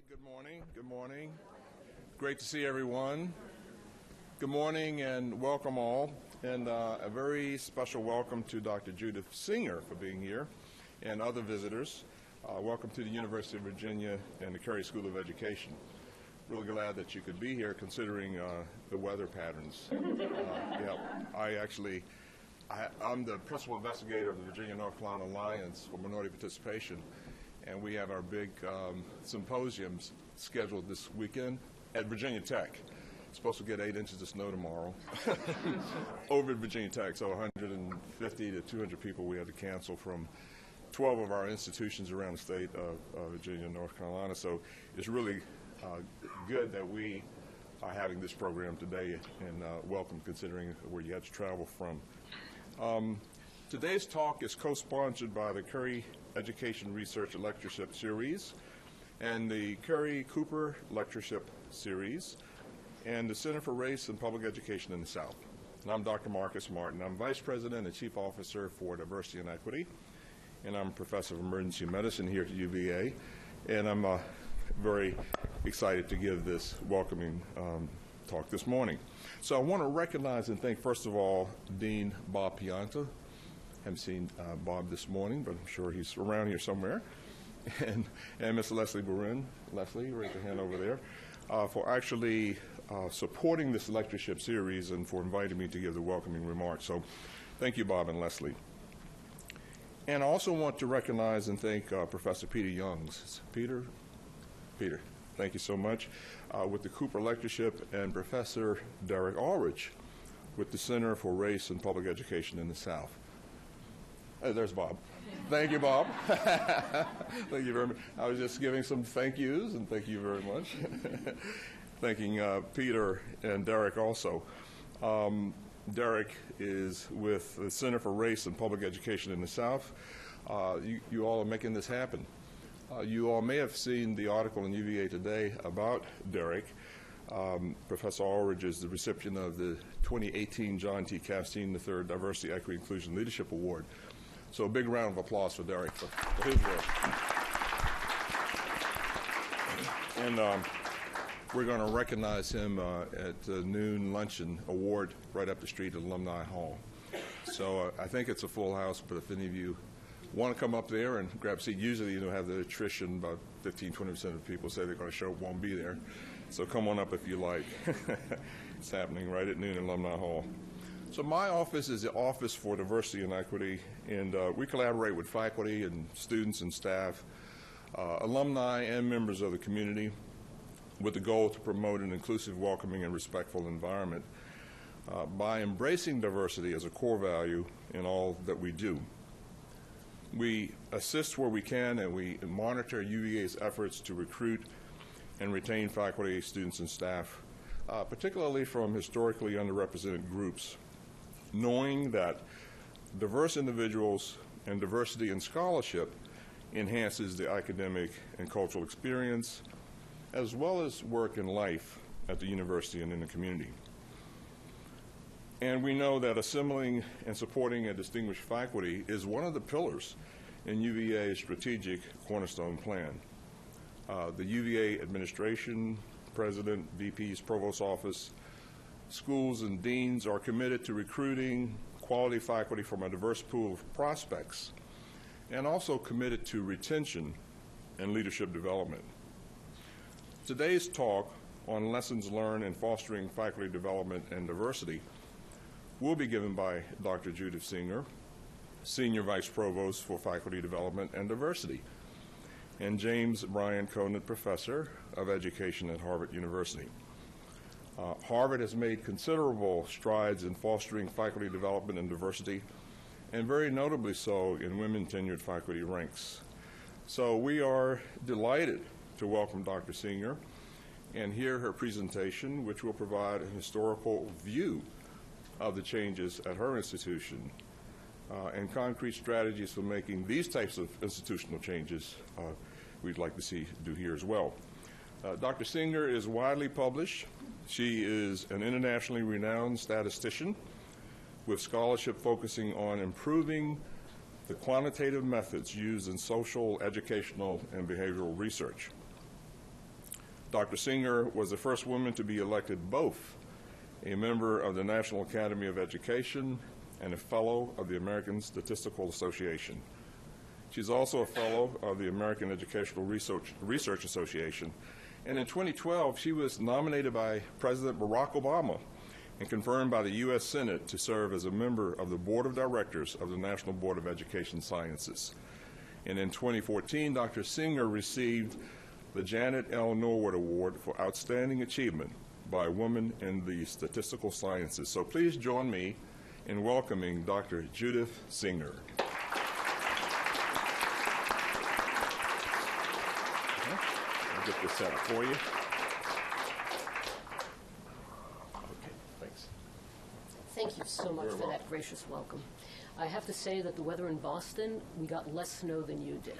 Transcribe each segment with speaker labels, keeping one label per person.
Speaker 1: Good morning. Good morning. Great to see everyone. Good morning and welcome all. And a very special welcome to Dr. Judith Singer for being here and other visitors. Welcome to the University of Virginia and the Curry School of Education. Really glad that you could be here considering the weather patterns. I'm the principal investigator of the Virginia-North Carolina Alliance for Minority Participation. And we have our big symposiums scheduled this weekend at Virginia Tech. It's supposed to get 8 inches of snow tomorrow over at Virginia Tech. So 150 to 200 people we had to cancel from 12 of our institutions around the state of Virginia and North Carolina. So it's really good that we are having this program today, and welcome considering where you had to travel from. Today's talk is co-sponsored by the Curry Education Research Lectureship Series and the Curry Cooper Lectureship Series and the Center for Race and Public Education in the South. And I'm Dr. Marcus Martin. I'm Vice President and Chief Officer for Diversity and Equity, and I'm Professor of Emergency Medicine here at UVA, and I'm very excited to give this welcoming talk this morning. So I want to recognize and thank, first of all, Dean Bob Pianta. I haven't seen Bob this morning, but I'm sure he's around here somewhere. And Ms. Leslie Burin. Leslie, raise your hand over there, for actually supporting this lectureship series and for inviting me to give the welcoming remarks. So thank you, Bob and Leslie. And I also want to recognize and thank Professor Peter Youngs. Peter, thank you so much, with the Cooper Lectureship, and Professor Derek Aldridge with the Center for Race and Public Education in the South. There's Bob. Thank you, Bob. Thank you very much. I was just giving some thank yous, and thank you very much. Thanking Peter and Derek also. Derek is with the Center for Race and Public Education in the South. You all are making this happen. You all may have seen the article in UVA Today about Derek. Professor Aldridge is the recipient of the 2018 John T. Castine III Diversity, Equity, Inclusion Leadership Award. So a big round of applause for Derek for his work. And we're going to recognize him at the noon luncheon award right up the street at Alumni Hall. So I think it's a full house, but if any of you want to come up there and grab a seat, usually you have the attrition, about 15-20% of people say they're going to show up, won't be there. So come on up if you like. It's happening right at noon at Alumni Hall. So my office is the Office for Diversity and Equity, and we collaborate with faculty and students and staff, alumni and members of the community with the goal to promote an inclusive, welcoming, and respectful environment by embracing diversity as a core value in all that we do. We assist where we can, and we monitor UVA's efforts to recruit and retain faculty, students, and staff, particularly from historically underrepresented groups, knowing that diverse individuals and diversity in scholarship enhances the academic and cultural experience, as well as work and life at the university and in the community. And we know that assembling and supporting a distinguished faculty is one of the pillars in UVA's strategic cornerstone plan. The UVA administration, president, VPs, provost office, schools, and deans are committed to recruiting quality faculty from a diverse pool of prospects, and also committed to retention and leadership development. Today's talk on lessons learned in fostering faculty development and diversity will be given by Dr. Judith Singer, Senior Vice Provost for Faculty Development and Diversity, and James Bryant, Conant Professor of Education at Harvard University. Harvard has made considerable strides in fostering faculty development and diversity, and very notably so in women tenured faculty ranks. So we are delighted to welcome Dr. Singer and hear her presentation, which will provide a historical view of the changes at her institution and concrete strategies for making these types of institutional changes we'd like to see do here as well. Dr. Singer is widely published. She is an internationally renowned statistician with scholarship focusing on improving the quantitative methods used in social, educational, and behavioral research. Dr. Singer was the first woman to be elected both a member of the National Academy of Education and a fellow of the American Statistical Association. She's also a fellow of the American Educational Research Association. And in 2012, she was nominated by President Barack Obama and confirmed by the U.S. Senate to serve as a member of the Board of Directors of the National Board of Education Sciences. And in 2014, Dr. Singer received the Janet L. Norwood Award for Outstanding Achievement by a woman in the statistical sciences. So please join me in welcoming Dr. Judith Singer. I'll get this set up for you. Okay, thanks.
Speaker 2: Thank you so much for that gracious welcome. I have to say that the weather in Boston, we got less snow than you did.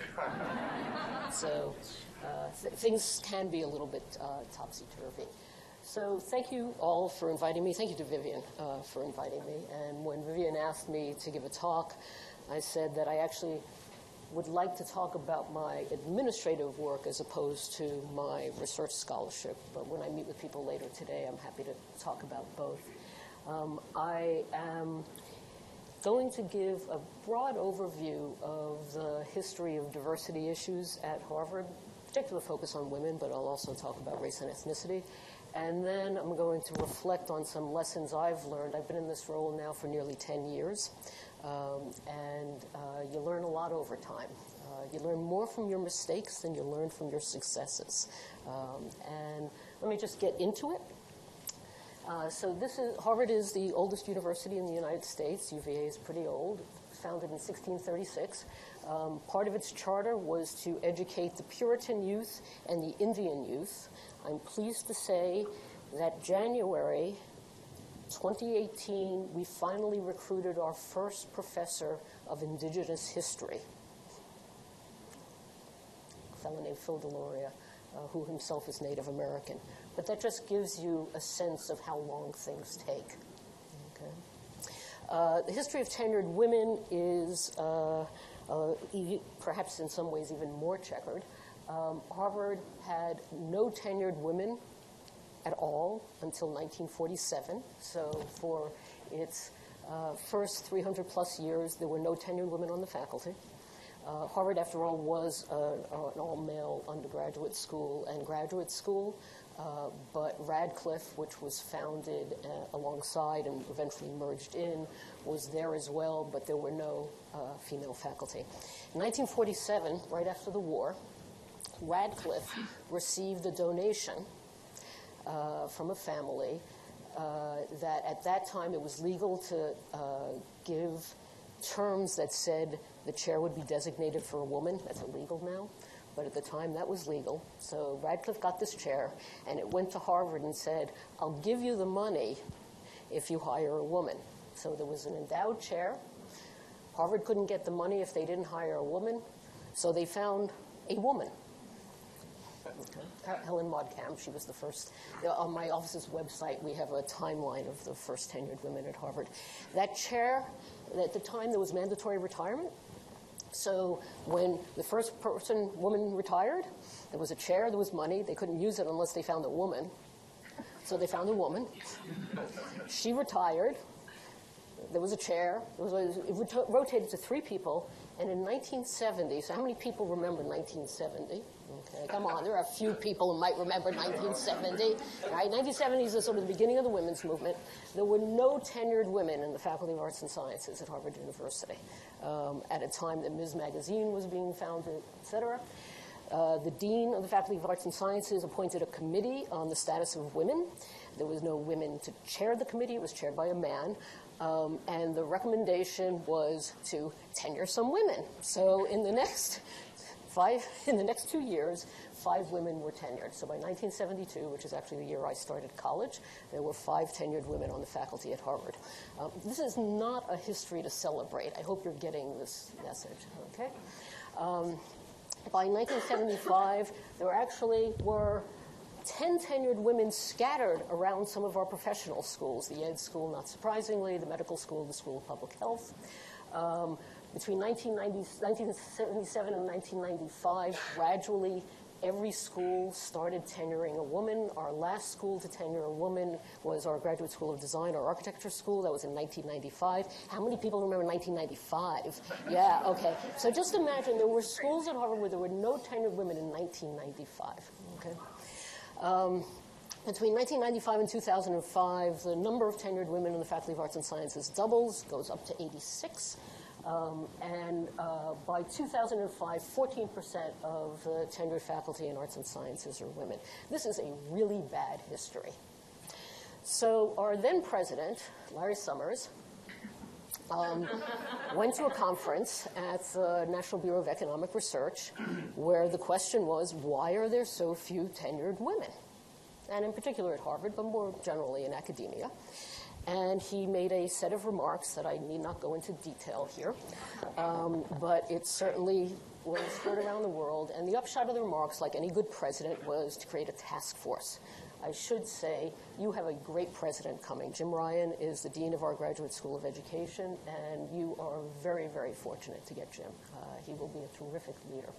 Speaker 2: So things can be a little bit topsy-turvy. So thank you all for inviting me. Thank you to Vivian for inviting me. And when Vivian asked me to give a talk, I said that I actually would like to talk about my administrative work as opposed to my research scholarship. But when I meet with people later today, I'm happy to talk about both. I am going to give a broad overview of the history of diversity issues at Harvard, particular focus on women, but I'll also talk about race and ethnicity. And then I'm going to reflect on some lessons I've learned. I've been in this role now for nearly 10 years, and you learn a lot over time. You learn more from your mistakes than you learn from your successes. And let me just get into it. So Harvard is the oldest university in the United States. UVA is pretty old, founded in 1636. Part of its charter was to educate the Puritan youth and the Indian youth. I'm pleased to say that January 2018, we finally recruited our first professor of indigenous history, a fellow named Phil Deloria, who himself is Native American. But that just gives you a sense of how long things take. Okay. The history of tenured women is perhaps in some ways even more checkered. Harvard had no tenured women at all until 1947. So for its first 300-plus years, there were no tenured women on the faculty. Harvard, after all, was an all-male undergraduate school and graduate school, but Radcliffe, which was founded alongside and eventually merged in, was there as well, but there were no female faculty. In 1947, right after the war, Radcliffe received a donation from a family that at that time it was legal to give terms that said the chair would be designated for a woman. That's illegal now, but at the time that was legal. So Radcliffe got this chair, and it went to Harvard and said, I'll give you the money if you hire a woman. So there was an endowed chair. Harvard couldn't get the money if they didn't hire a woman, so they found a woman. Okay. Helen Modcamp, she was the first. On my office's website, we have a timeline of the first tenured women at Harvard. That chair, at the time, there was mandatory retirement. So when the first woman retired, there was a chair, there was money. They couldn't use it unless they found a woman. So they found a woman. She retired. There was a chair. It rotated to 3 people. And in 1970, so how many people remember 1970? Okay, come on, there are a few people who might remember 1970. Right? 1970s is sort of the beginning of the women's movement. There were no tenured women in the Faculty of Arts and Sciences at Harvard University at a time that Ms. Magazine was being founded, et cetera. The dean of the Faculty of Arts and Sciences appointed a committee on the status of women. There was no women to chair the committee. It was chaired by a man. And the recommendation was to tenure some women. So in the next 2 years, 5 women were tenured. So by 1972, which is actually the year I started college, there were 5 tenured women on the faculty at Harvard. This is not a history to celebrate. I hope you're getting this message, okay? By 1975, there actually were 10 tenured women scattered around some of our professional schools, the Ed School, not surprisingly, the Medical School, the School of Public Health. Between 1977 and 1995, gradually every school started tenuring a woman. Our last school to tenure a woman was our Graduate School of Design, our architecture school. That was in 1995. How many people remember 1995? Yeah, okay. So just imagine there were schools at Harvard where there were no tenured women in 1995. Okay. Between 1995 and 2005, the number of tenured women in the Faculty of Arts and Sciences doubles, goes up to 86. By 2005, 14% of the tenured faculty in arts and sciences are women. This is a really bad history. So our then president, Larry Summers, went to a conference at the National Bureau of Economic Research where the question was, why are there so few tenured women? And in particular at Harvard, but more generally in academia. And he made a set of remarks that I need not go into detail here, but it certainly was heard around the world. And the upshot of the remarks, like any good president, was to create a task force. I should say, you have a great president coming. Jim Ryan is the dean of our Graduate School of Education, and you are very, very fortunate to get Jim. He will be a terrific leader.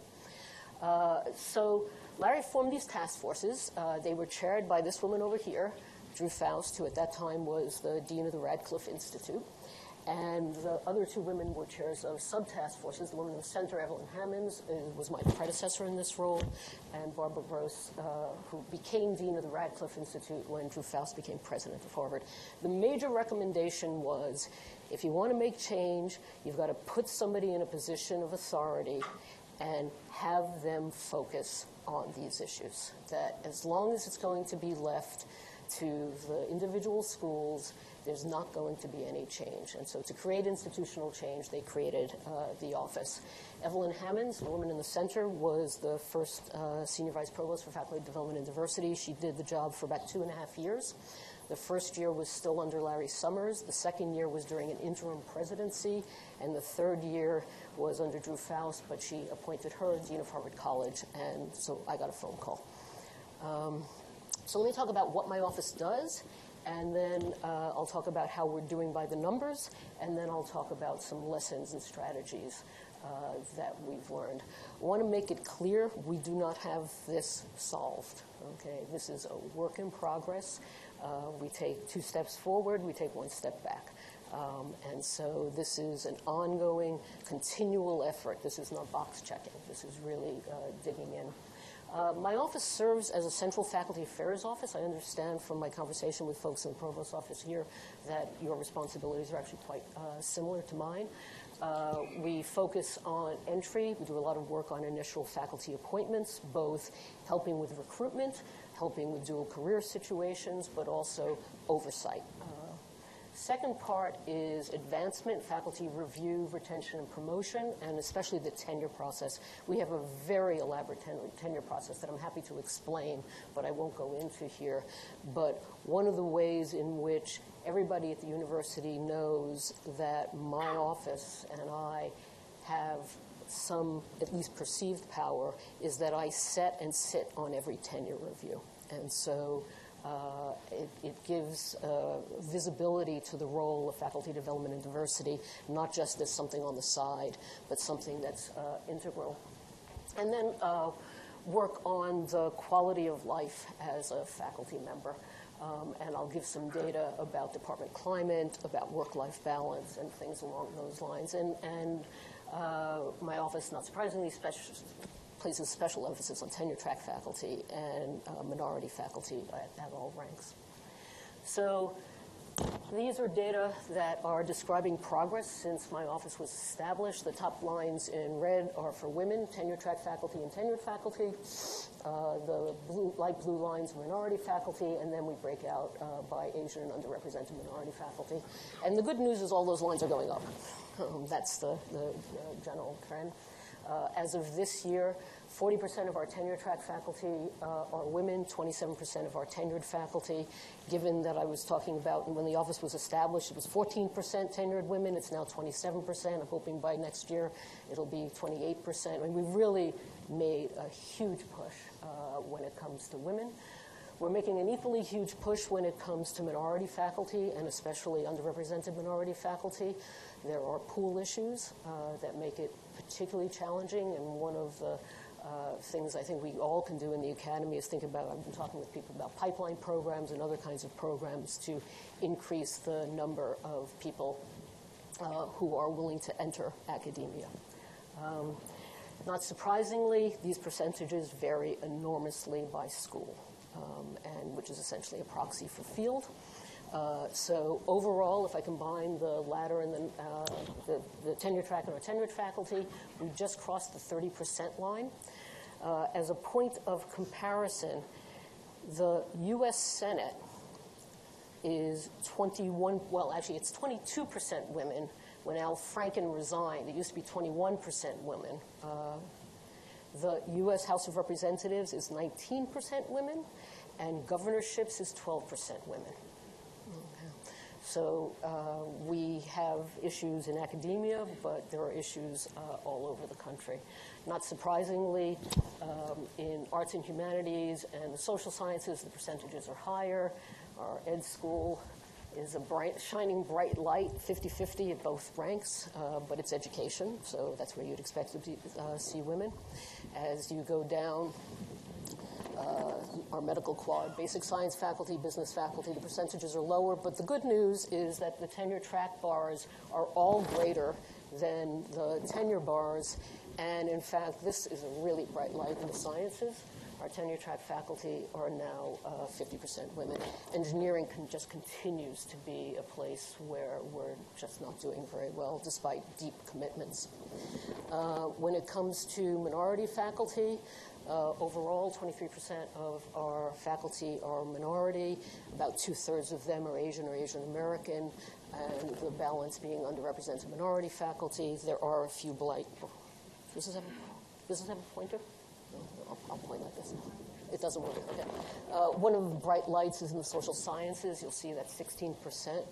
Speaker 2: So Larry formed these task forces. They were chaired by this woman over here, Drew Faust, who at that time was the dean of the Radcliffe Institute. And the other two women were chairs of sub-task forces. The woman in the center, Evelyn Hammonds, was my predecessor in this role, and Barbara Gross, who became dean of the Radcliffe Institute when Drew Faust became president of Harvard. The major recommendation was, if you want to make change, you've got to put somebody in a position of authority and have them focus on these issues. That as long as it's going to be left to the individual schools, there's not going to be any change. And so to create institutional change, they created the office. Evelyn Hammonds, the woman in the center, was the first Senior Vice Provost for Faculty Development and Diversity. She did the job for about 2.5 years. The first year was still under Larry Summers. The second year was during an interim presidency. And the third year was under Drew Faust, but she appointed her dean of Harvard College, and so I got a phone call. So let me talk about what my office does, and then I'll talk about how we're doing by the numbers, and then I'll talk about some lessons and strategies that we've learned. I want to make it clear, we do not have this solved. Okay, this is a work in progress. We take 2 steps forward, we take 1 step back. And so this is an ongoing, continual effort. This is not box checking. This is really digging in. My office serves as a central faculty affairs office. I understand from my conversation with folks in the provost's office here that your responsibilities are actually quite similar to mine. We focus on entry. We do a lot of work on initial faculty appointments, both helping with recruitment, helping with dual career situations, but also oversight. Second part is advancement, faculty review, retention, and promotion, and especially the tenure process. We have a very elaborate tenure process that I'm happy to explain, but I won't go into here. But one of the ways in which everybody at the university knows that my office and I have some, at least perceived power, is that I set and sit on every tenure review. And so it gives visibility to the role of faculty development and diversity, not just as something on the side, but something that's integral. And then work on the quality of life as a faculty member. And I'll give some data about department climate, about work-life balance, and things along those lines. And my office, not surprisingly, places special emphasis on tenure-track faculty and minority faculty at all ranks. So these are data that are describing progress since my office was established. The top lines in red are for women, tenure-track faculty and tenured faculty. The light blue lines are minority faculty, and then we break out by Asian and underrepresented minority faculty. And the good news is all those lines are going up. That's the general trend. As of this year, 40% of our tenure-track faculty are women, 27% of our tenured faculty. Given that I was talking about when the office was established, it was 14% tenured women. It's now 27%. I'm hoping by next year it'll be 28%. I mean, we've really made a huge push when it comes to women. We're making an equally huge push when it comes to minority faculty, and especially underrepresented minority faculty. There are pool issues that make it particularly challenging, and one of the things I think we all can do in the academy is think about, I've been talking with people about pipeline programs and other kinds of programs to increase the number of people who are willing to enter academia. Not surprisingly, these percentages vary enormously by school, and which is essentially a proxy for field. So overall, if I combine the ladder and the tenure track and our tenured faculty, we just crossed the 30% line. As a point of comparison, the U.S. Senate is 21, well, actually it's 22% women when Al Franken resigned. It used to be 21% women. The U.S. House of Representatives is 19% women, and governorships is 12% women. So we have issues in academia, but there are issues all over the country. Not surprisingly, in arts and humanities and the social sciences, the percentages are higher. Our ed school is a shining bright light, 50-50 at both ranks, but it's education, so that's where you'd expect to see women. As you go down, our medical quad, basic science faculty, business faculty, the percentages are lower, but the good news is that the tenure track bars are all greater than the tenure bars, and in fact, this is a really bright light in the sciences. Our tenure track faculty are now 50% women. Engineering just continues to be a place where we're just not doing very well, despite deep commitments. When it comes to minority faculty, overall, 23% of our faculty are minority. About 2/3 of them are Asian or Asian American, and the balance being underrepresented minority faculty. There are a few blight. Does this have a pointer? No, I'll point like this. It doesn't work. Okay. One of the bright lights is in the social sciences. You'll see that 16%.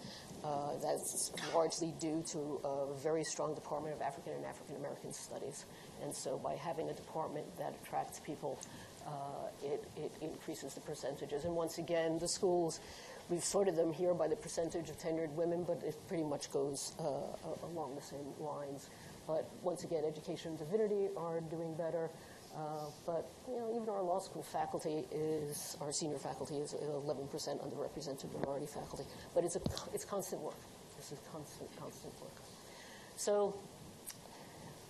Speaker 2: That's largely due to a very strong Department of African and African American Studies. And so by having a department that attracts people, it increases the percentages. And once again, the schools, we've sorted them here by the percentage of tenured women, but it pretty much goes along the same lines. But once again, education and divinity are doing better. But even our law school faculty our senior faculty is 11% underrepresented minority faculty. But it's constant work. This is constant work. So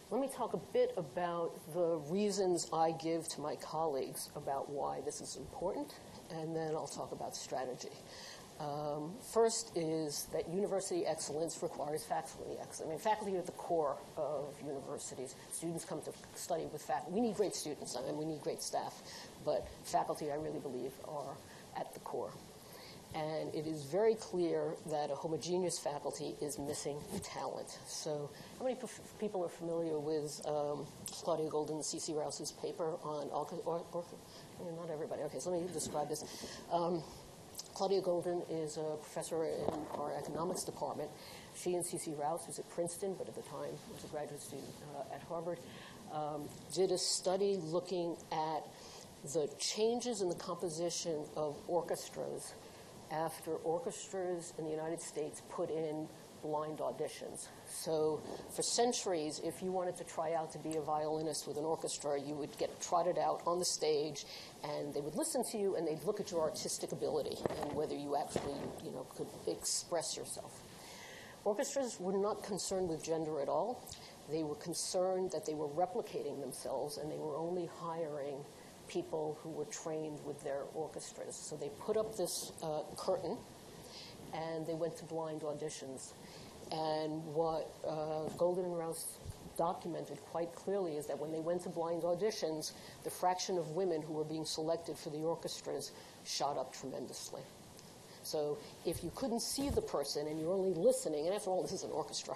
Speaker 2: let me talk a bit about the reasons I give to my colleagues about why this is important, and then I'll talk about strategy. First is that university excellence requires faculty excellence. I mean, faculty are at the core of universities. Students come to study with faculty. We need great students, and we need great staff, but faculty, I really believe, are at the core. And it is very clear that a homogeneous faculty is missing talent. So how many people are familiar with Claudia Golden and C.C. Rouse's paper on not everybody. Okay, so let me describe this. Claudia Golden is a professor in our economics department. She and C.C. Rouse, who's at Princeton, but at the time was a graduate student at Harvard, did a study looking at the changes in the composition of orchestras after orchestras in the United States put in blind auditions. So for centuries, if you wanted to try out to be a violinist with an orchestra, you would get trotted out on the stage, and they would listen to you, and they'd look at your artistic ability and whether you actually, could express yourself. Orchestras were not concerned with gender at all. They were concerned that they were replicating themselves, and they were only hiring people who were trained with their orchestras. So they put up this curtain, and they went to blind auditions. And what Golden and Rouse documented quite clearly is that when they went to blind auditions, the fraction of women who were being selected for the orchestras shot up tremendously. So if you couldn't see the person and you're only listening, and after all, this is an orchestra,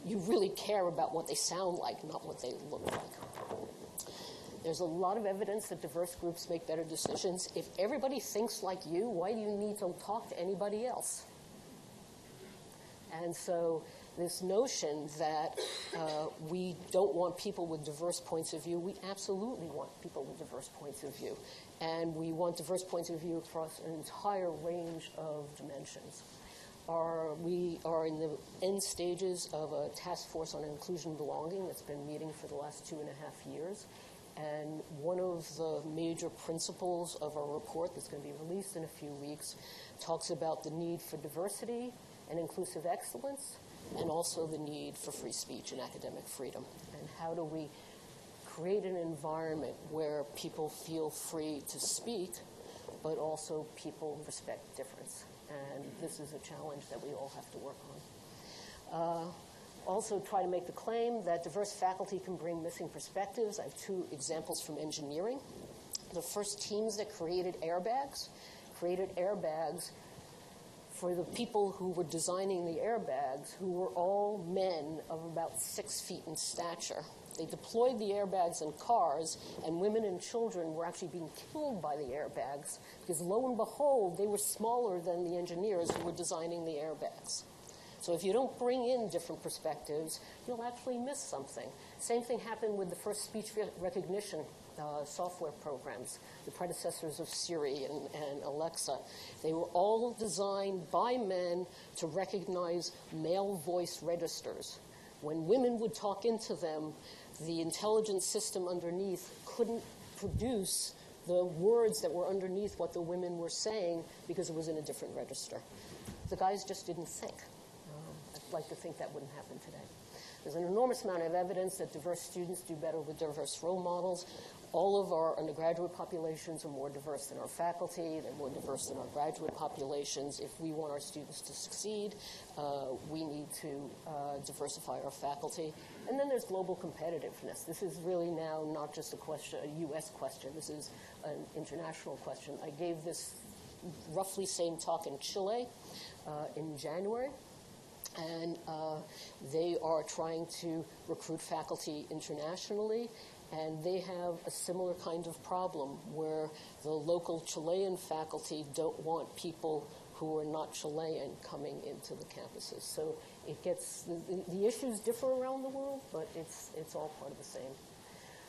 Speaker 2: you really care about what they sound like, not what they look like. There's a lot of evidence that diverse groups make better decisions. If everybody thinks like you, why do you need to talk to anybody else? And so this notion that we don't want people with diverse points of view, we absolutely want people with diverse points of view. And we want diverse points of view across an entire range of dimensions. we are in the end stages of a task force on inclusion and belonging that's been meeting for the last 2.5 years. And one of the major principles of our report that's going to be released in a few weeks talks about the need for diversity and inclusive excellence, and also the need for free speech and academic freedom. And how do we create an environment where people feel free to speak, but also people respect difference. And this is a challenge that we all have to work on. Also try to make the claim that diverse faculty can bring missing perspectives. I have 2 examples from engineering. The first teams that created airbags for the people who were designing the airbags, who were all men of about 6 feet in stature. They deployed the airbags in cars, and women and children were actually being killed by the airbags because, lo and behold, they were smaller than the engineers who were designing the airbags. So if you don't bring in different perspectives, you'll actually miss something. Same thing happened with the first speech recognition software programs, the predecessors of Siri and Alexa. They were all designed by men to recognize male voice registers. When women would talk into them, the intelligence system underneath couldn't produce the words that were underneath what the women were saying because it was in a different register. The guys just didn't think. I'd like to think that wouldn't happen today. There's an enormous amount of evidence that diverse students do better with diverse role models. All of our undergraduate populations are more diverse than our faculty. They're more diverse than our graduate populations. If we want our students to succeed, we need to diversify our faculty. And then there's global competitiveness. This is really now not just a U.S. question. This is an international question. I gave this roughly same talk in Chile in January. And they are trying to recruit faculty internationally, and they have a similar kind of problem where the local Chilean faculty don't want people who are not Chilean coming into the campuses. So it gets, the issues differ around the world, but it's all part of the same.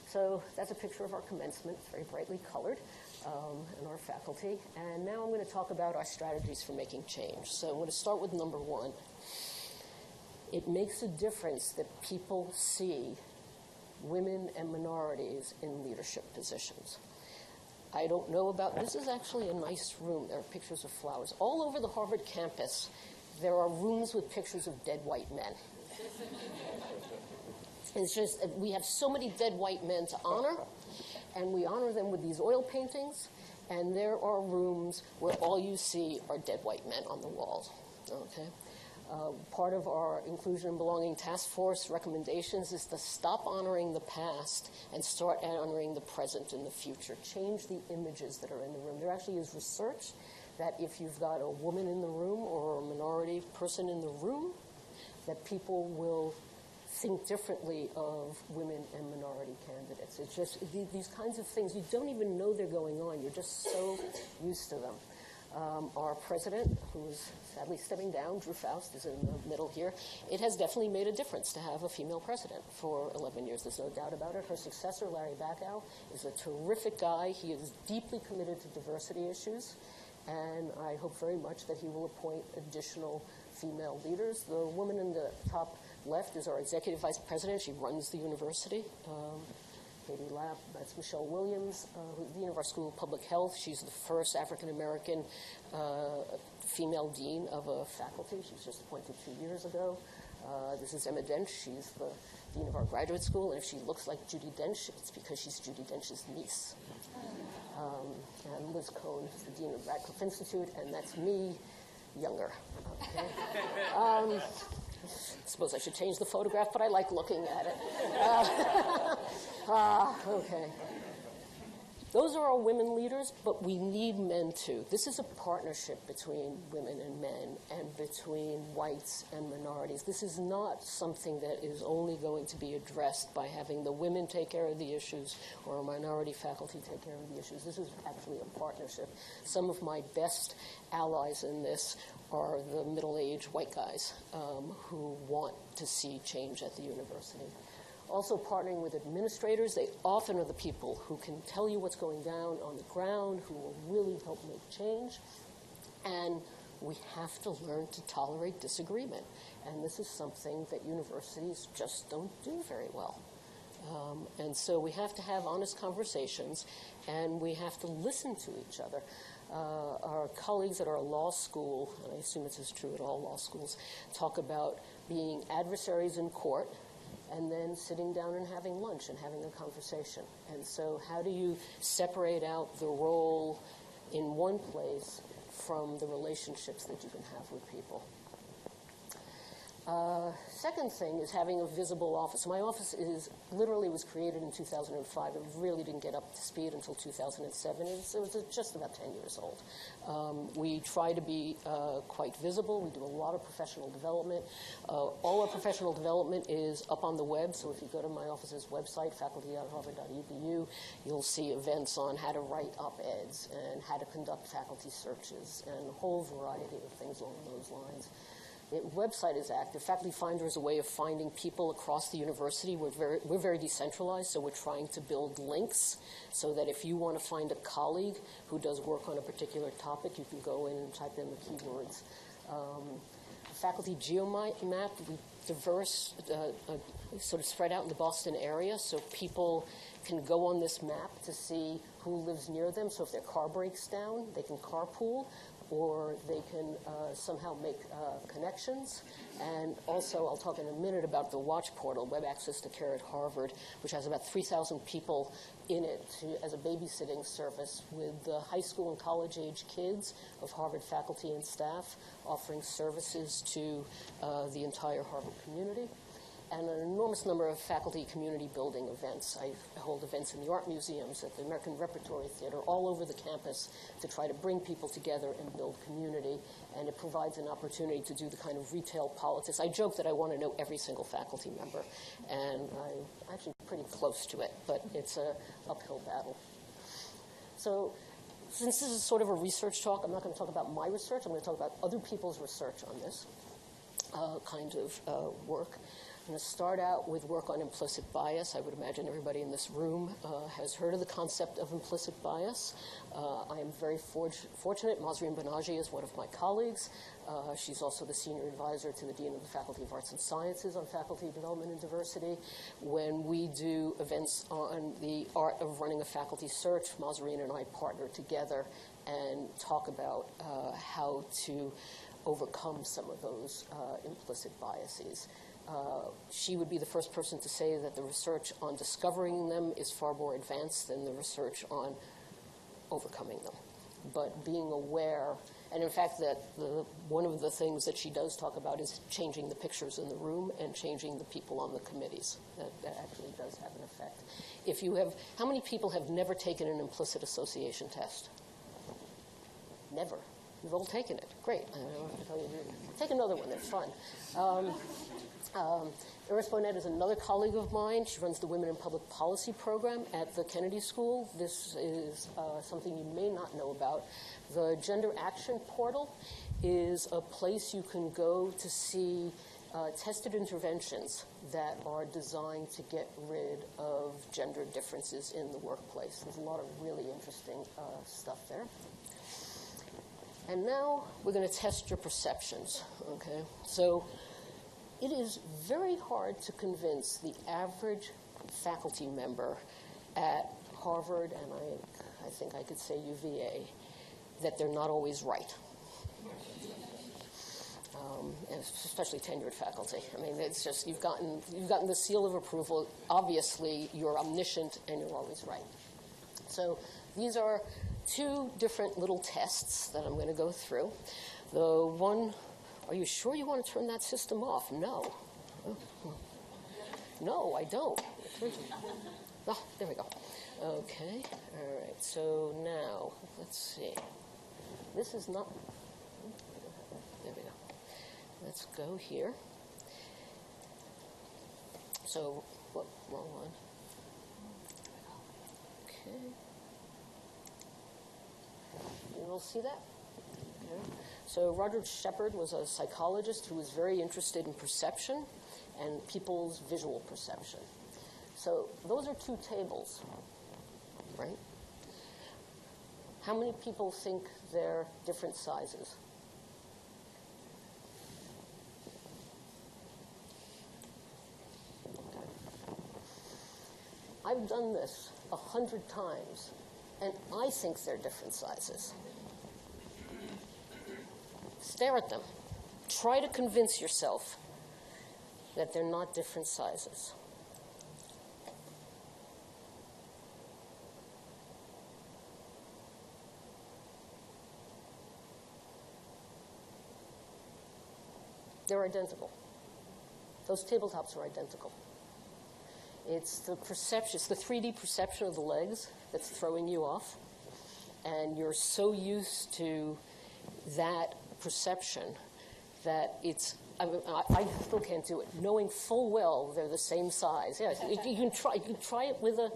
Speaker 2: So that's a picture of our commencement, very brightly colored, and our faculty. And now I'm going to talk about our strategies for making change. So I'm going to start with number 1. It makes a difference that people see women and minorities in leadership positions. I don't know about, this is actually a nice room. There are pictures of flowers. All over the Harvard campus, there are rooms with pictures of dead white men. It's just, we have so many dead white men to honor, and we honor them with these oil paintings, and there are rooms where all you see are dead white men on the walls, okay? Part of our Inclusion and Belonging Task Force recommendations is to stop honoring the past and start honoring the present and the future. Change the images that are in the room. There actually is research that if you've got a woman in the room or a minority person in the room, that people will think differently of women and minority candidates. It's just these kinds of things, you don't even know they're going on. You're just so used to them. Our president, who is sadly stepping down, Drew Faust, is in the middle here. It has definitely made a difference to have a female president for 11 years. There's no doubt about it. Her successor, Larry Bacow, is a terrific guy. He is deeply committed to diversity issues, and I hope very much that he will appoint additional female leaders. The woman in the top left is our executive vice president. She runs the university. Katie Lapp, that's Michelle Williams, who's dean of our School of Public Health. She's the first African-American female dean of a faculty. She was just appointed 2 years ago. This is Emma Dench. She's the dean of our graduate school, and if she looks like Judi Dench, it's because she's Judi Dench's niece. And Liz Cohn is the dean of Radcliffe Institute, and that's me, younger. Okay? I suppose I should change the photograph, but I like looking at it. Okay. Those are our women leaders, but we need men too. This is a partnership between women and men and between whites and minorities. This is not something that is only going to be addressed by having the women take care of the issues or a minority faculty take care of the issues. This is actually a partnership. Some of my best allies in this are the middle-aged white guys who want to see change at the university. Also partnering with administrators. They often are the people who can tell you what's going down on the ground, who will really help make change. And we have to learn to tolerate disagreement. And this is something that universities just don't do very well. And so we have to have honest conversations, and we have to listen to each other. Our colleagues at our law school, and I assume this is true at all law schools, talk about being adversaries in court and then sitting down and having lunch and having a conversation. And so how do you separate out the role in one place from the relationships that you can have with people? Second thing is having a visible office. My office literally was created in 2005. It really didn't get up to speed until 2007. It was just about 10 years old. We try to be quite visible. We do a lot of professional development. All our professional development is up on the web, so if you go to my office's website, faculty.harvard.edu, you'll see events on how to write op-eds and how to conduct faculty searches and a whole variety of things along those lines. The website is active. Faculty Finder is a way of finding people across the university. We're very decentralized, so we're trying to build links so that if you want to find a colleague who does work on a particular topic, you can go in and type in the keywords. Faculty geomap, we diverse, sort of spread out in the Boston area, so people can go on this map to see who lives near them. So if their car breaks down, they can carpool, or they can somehow make connections. And also, I'll talk in a minute about the Watch Portal, Web Access to Care at Harvard, which has about 3,000 people in it as a babysitting service with the high school and college-age kids of Harvard faculty and staff, offering services to the entire Harvard community. And an enormous number of faculty community building events. I hold events in the art museums, at the American Repertory Theater, all over the campus to try to bring people together and build community. And it provides an opportunity to do the kind of retail politics. I joke that I want to know every single faculty member, and I'm actually pretty close to it, but it's an uphill battle. So since this is sort of a research talk, I'm not going to talk about my research. I'm going to talk about other people's research on this kind of work. I'm going to start out with work on implicit bias. I would imagine everybody in this room has heard of the concept of implicit bias. I am very fortunate. Masreen Banaji is one of my colleagues. She's also the senior advisor to the Dean of the Faculty of Arts and Sciences on faculty development and diversity. When we do events on the art of running a faculty search, Masreen and I partner together and talk about how to overcome some of those implicit biases. She would be the first person to say that the research on discovering them is far more advanced than the research on overcoming them. But being aware, and in fact, that one of the things that she does talk about is changing the pictures in the room and changing the people on the committees. That actually does have an effect. If you have, how many people have never taken an implicit association test? Never. You've all taken it. Great. I don't have to tell you. Take another one. They're fun. Iris Bonet is another colleague of mine. She runs the Women in Public Policy program at the Kennedy School. This is something you may not know about. The Gender Action Portal is a place you can go to see tested interventions that are designed to get rid of gender differences in the workplace. There's a lot of really interesting stuff there. And now we're going to test your perceptions, okay? So it is very hard to convince the average faculty member at Harvard, and I think I could say UVA, that they're not always right, especially tenured faculty. I mean, it's just you've gotten the seal of approval. Obviously, you're omniscient and you're always right. So these are two different little tests that I'm going to go through. The one, are you sure you want to turn that system off? No. No, I don't. Oh, there we go. Okay. All right. So now, let's see. This is not, there we go. Let's go here. So, whoop, wrong one. Okay. You will see that? Okay. So Roger Shepard was a psychologist who was very interested in perception and people's visual perception. So those are two tables, right? How many people think they're different sizes? have done this 100 times, and I think they're different sizes. Stare at them. Try to convince yourself that they're not different sizes. They're identical. Those tabletops are identical. It's the perception, it's the 3D perception of the legs that's throwing you off. And you're so used to that perception that it's, I still can't do it, knowing full well they're the same size. Yeah, you can try it with a,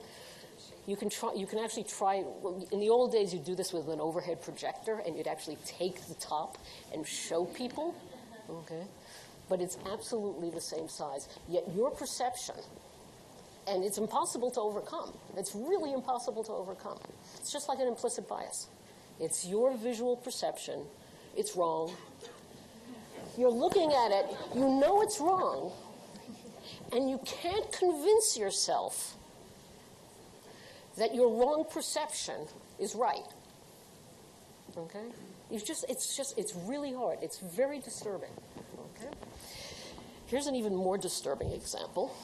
Speaker 2: you can actually try, in the old days you'd do this with an overhead projector and you'd actually take the top and show people, okay? But it's absolutely the same size. Yet your perception, and it's impossible to overcome. It's really impossible to overcome. It's just like an implicit bias. It's your visual perception. It's wrong. You're looking at it. You know it's wrong. And you can't convince yourself that your wrong perception is right. Okay? It's really hard. It's very disturbing. Okay? Here's an even more disturbing example.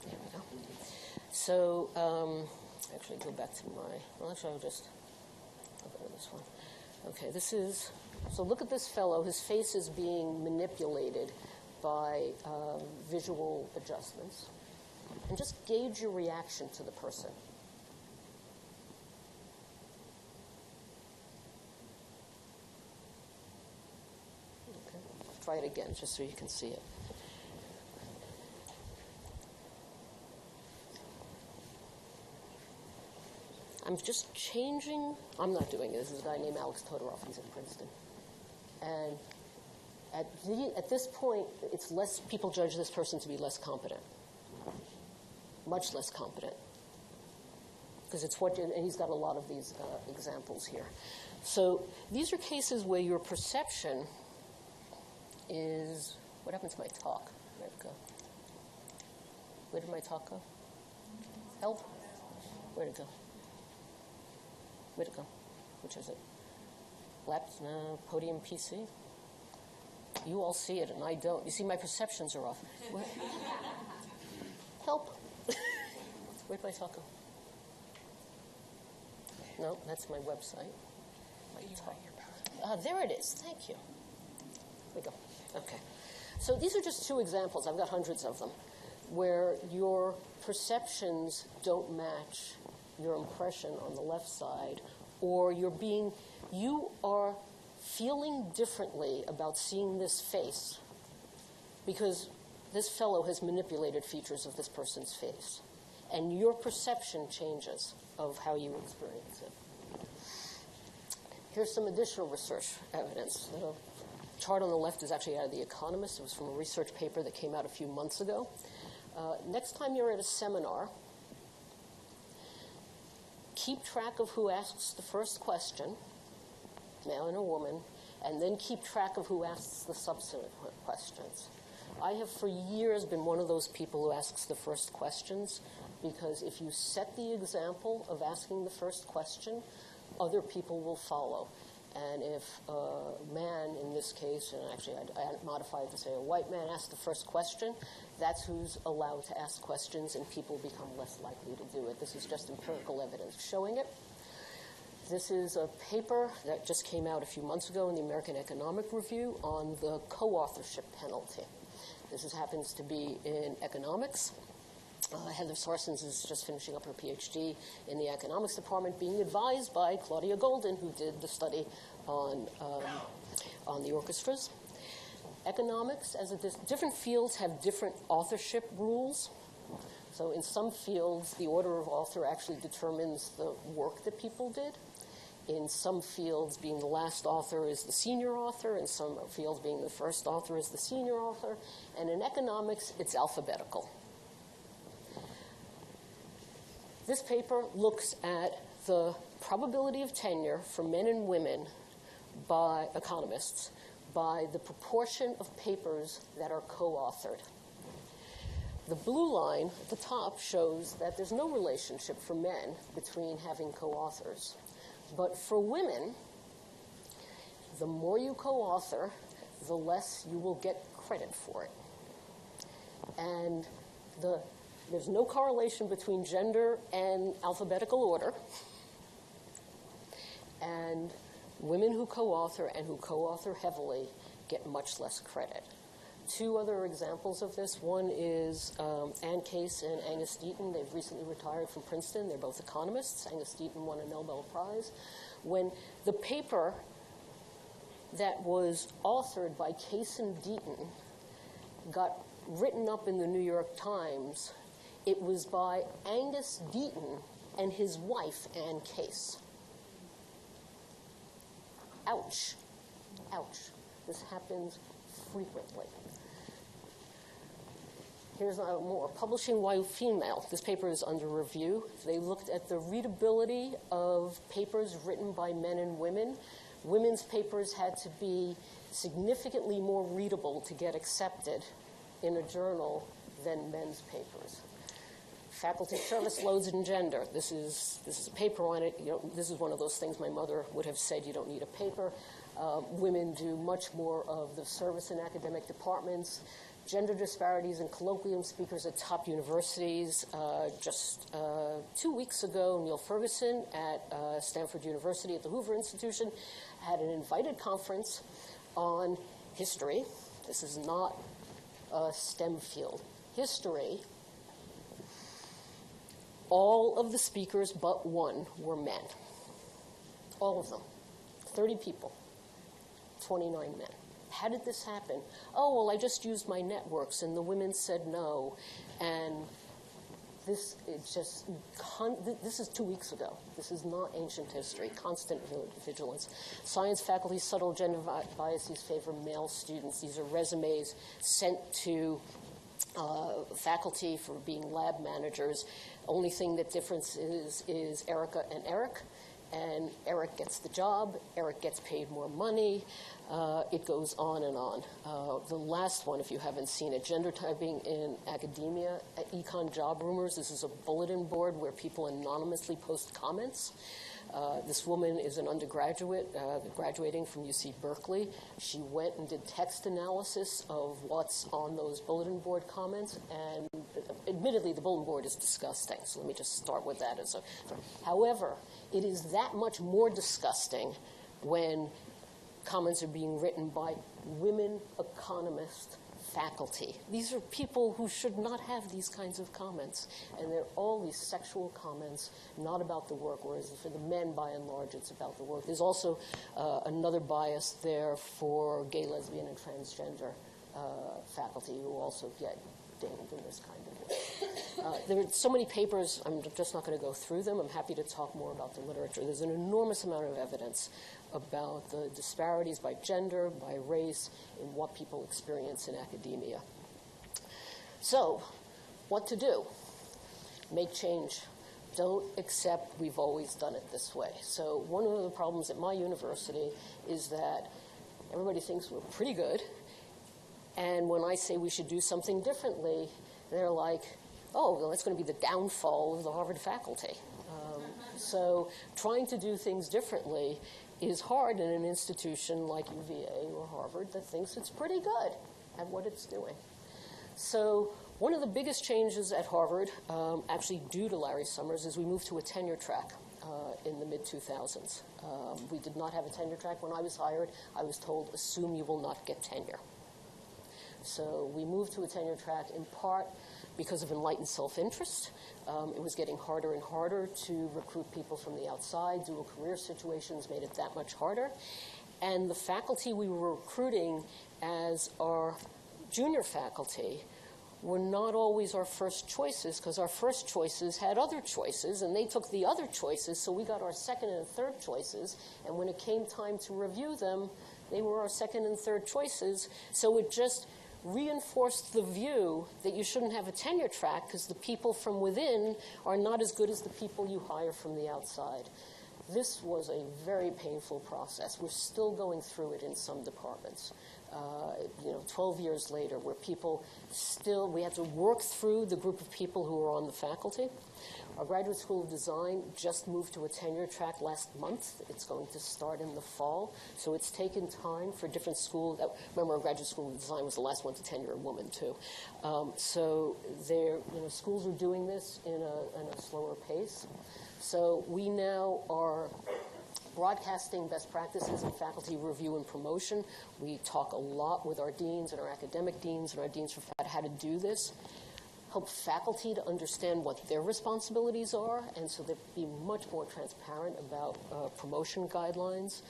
Speaker 2: There we go. So, actually go back to well, actually I'll just go to this one. Okay, this is, so look at this fellow. His face is being manipulated by visual adjustments. And just gauge your reaction to the person. Okay. Try it again, just so you can see it. I'm just changing. I'm not doing it. This is a guy named Alex Todorov. He's at Princeton. And at this point, it's less, people judge this person to be less competent. Much less competent. Because it's what, and he's got a lot of these examples here. So these are cases where your perception is, what happened to my talk? Where'd it go? Where did my talk go? Help? Where'd it go? Where'd it go? Which is it? Laptop, no, podium PC? You all see it and I don't. You see, my perceptions are off. Where? Help. Where'd my talk go? No, that's my website. My talk. There it is. Thank you. There we go. Okay. So these are just two examples. I've got hundreds of them, where your perceptions don't match your impression on the left side, or you are feeling differently about seeing this face because this fellow has manipulated features of this person's face. And your perception changes of how you experience it. Here's some additional research evidence. The chart on the left is actually out of The Economist. It was from a research paper that came out a few months ago. Next time you're at a seminar, keep track of who asks the first question, male and a woman, and then keep track of who asks the subsequent questions. I have for years been one of those people who asks the first questions, because if you set the example of asking the first question, other people will follow. And if a man, in this case, and actually I modified to say a white man asks the first question, that's who's allowed to ask questions, and people become less likely to do it. This is just empirical evidence showing it. This is a paper that just came out a few months ago in the American Economic Review on the co-authorship penalty. This happens to be in economics. Heather Sarsons is just finishing up her Ph.D. in the economics department, being advised by Claudia Golden, who did the study on the orchestras. Economics, as different fields have different authorship rules. So in some fields, the order of author actually determines the work that people did. In some fields, being the last author is the senior author. In some fields, being the first author is the senior author. And in economics, it's alphabetical. This paper looks at the probability of tenure for men and women by economists by the proportion of papers that are co-authored. The blue line at the top shows that there's no relationship for men between having co-authors. But for women, the more you co-author, the less you will get credit for it. And there's no correlation between gender and alphabetical order. And women who co-author and who co-author heavily get much less credit. Two other examples of this. One is Ann Case and Angus Deaton. They've recently retired from Princeton. They're both economists. Angus Deaton won a Nobel Prize. When the paper that was authored by Case and Deaton got written up in the New York Times, it was by Angus Deaton and his wife, Ann Case. Ouch. Ouch. This happens frequently. Here's more. Publishing while female. This paper is under review. They looked at the readability of papers written by men and women. Women's papers had to be significantly more readable to get accepted in a journal than men's papers. Faculty service loads and gender. This is a paper on it. This is one of those things my mother would have said, you don't need a paper. Women do much more of the service in academic departments. Gender disparities in colloquium speakers at top universities. Just 2 weeks ago, Neil Ferguson at Stanford University at the Hoover Institution had an invited conference on history. This is not a STEM field. History. All of the speakers but one were men. All of them. 30 people. 29 men. How did this happen? Oh, well, I just used my networks, and the women said no. And this is 2 weeks ago. This is not ancient history. Constant vigilance. Science faculty's subtle gender biases favor male students. These are resumes sent to faculty for being lab managers. Only thing that difference is Erica and Eric. And Eric gets the job. Eric gets paid more money. It goes on and on. The last one, if you haven't seen it, gender typing in academia, econ job rumors. This is a bulletin board where people anonymously post comments. This woman is an undergraduate graduating from UC Berkeley. She went and did text analysis of what's on those bulletin board comments, and admittedly, the bulletin board is disgusting, so let me just start with that. However, it is that much more disgusting when comments are being written by women economist faculty. These are people who should not have these kinds of comments. And they're all these sexual comments, not about the work, whereas for the men, by and large, it's about the work. There's also another bias there for gay, lesbian, and transgender faculty who also get dinged in this kind of way. There are so many papers, I'm just not going to go through them. I'm happy to talk more about the literature. There's an enormous amount of evidence about the disparities by gender, by race, in what people experience in academia. So, what to do? Make change. Don't accept we've always done it this way. So one of the problems at my university is that everybody thinks we're pretty good, and when I say we should do something differently, they're like, oh, well, that's going to be the downfall of the Harvard faculty. So trying to do things differently is hard in an institution like UVA or Harvard that thinks it's pretty good at what it's doing. So one of the biggest changes at Harvard, actually due to Larry Summers, is we moved to a tenure track in the mid-2000s. We did not have a tenure track when I was hired. I was told, assume you will not get tenure. So we moved to a tenure track in part because of enlightened self-interest. It was getting harder and harder to recruit people from the outside. Dual career situations made it that much harder. And the faculty we were recruiting as our junior faculty were not always our first choices, because our first choices had other choices, and they took the other choices, so we got our second and third choices. And when it came time to review them, they were our second and third choices. So it just reinforced the view that you shouldn't have a tenure track because the people from within are not as good as the people you hire from the outside. This was a very painful process. We're still going through it in some departments. 12 years later, where we had to work through the group of people who were on the faculty. Our Graduate School of Design just moved to a tenure track last month. It's going to start in the fall. So it's taken time for different schools. Remember, our Graduate School of Design was the last one to tenure a woman, too. So schools are doing this in a slower pace. So we now are broadcasting best practices in faculty review and promotion. We talk a lot with our deans and our academic deans and our deans for how to do this. Help faculty to understand what their responsibilities are, and so they'll be much more transparent about promotion guidelines.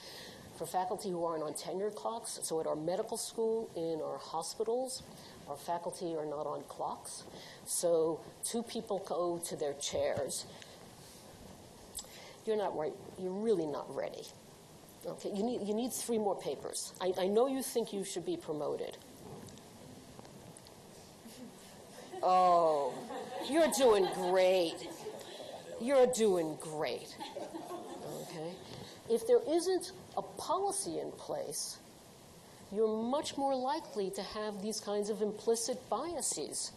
Speaker 2: For faculty who aren't on tenure clocks, so at our medical school, in our hospitals, our faculty are not on clocks. So 2 people go to their chairs. You're not right. You're really not ready. Okay, you need 3 more papers. I know you think you should be promoted. Oh, you're doing great. You're doing great. Okay? If there isn't a policy in place, you're much more likely to have these kinds of implicit biases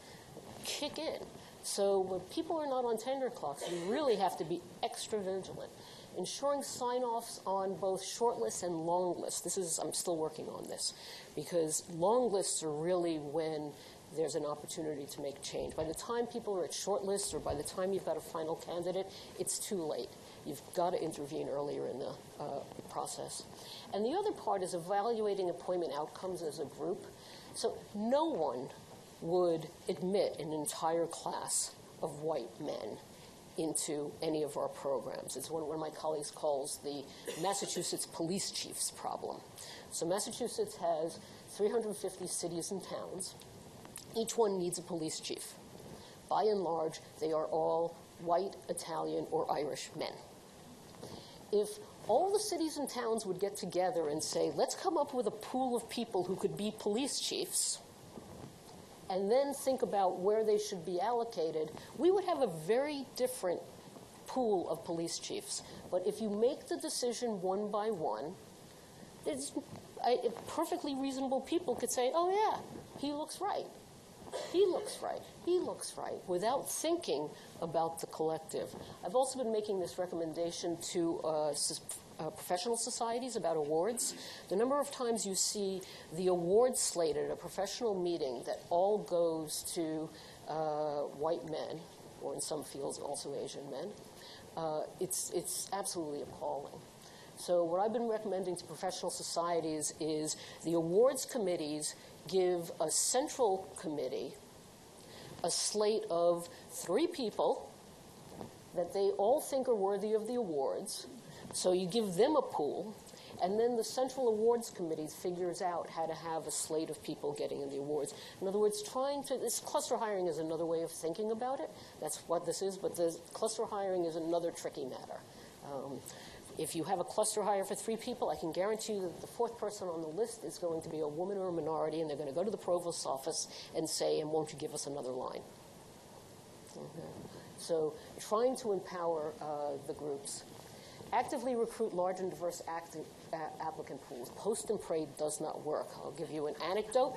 Speaker 2: kick in. So when people are not on tenure clocks, you really have to be extra vigilant. Ensuring sign-offs on both short lists and long lists. I'm still working on this, because long lists are really when there's an opportunity to make change. By the time people are at short lists, or by the time you've got a final candidate, it's too late. You've got to intervene earlier in the process. And the other part is evaluating appointment outcomes as a group. So no one would admit an entire class of white men into any of our programs. It's what one of my colleagues calls the Massachusetts police chief's problem. So Massachusetts has 350 cities and towns. Each one needs a police chief. By and large, they are all white, Italian, or Irish men. If all the cities and towns would get together and say, let's come up with a pool of people who could be police chiefs, and then think about where they should be allocated, we would have a very different pool of police chiefs. But if you make the decision one by one, perfectly reasonable people could say, oh yeah, he looks right. He looks right. He looks right, without thinking about the collective. I've also been making this recommendation to professional societies about awards. The number of times you see the award slate at a professional meeting that all goes to white men, or in some fields also Asian men, it's absolutely appalling. So what I've been recommending to professional societies is the awards committees give a central committee a slate of 3 people that they all think are worthy of the awards. So you give them a pool, and then the central awards committee figures out how to have a slate of people getting in the awards. In other words, this cluster hiring is another way of thinking about it. That's what this is, but the cluster hiring is another tricky matter. If you have a cluster hire for 3 people, I can guarantee you that the 4th person on the list is going to be a woman or a minority, and they're going to go to the provost's office and say, and won't you give us another line? Okay. So trying to empower the groups. Actively recruit large and diverse applicant pools. Post and pray does not work. I'll give you an anecdote.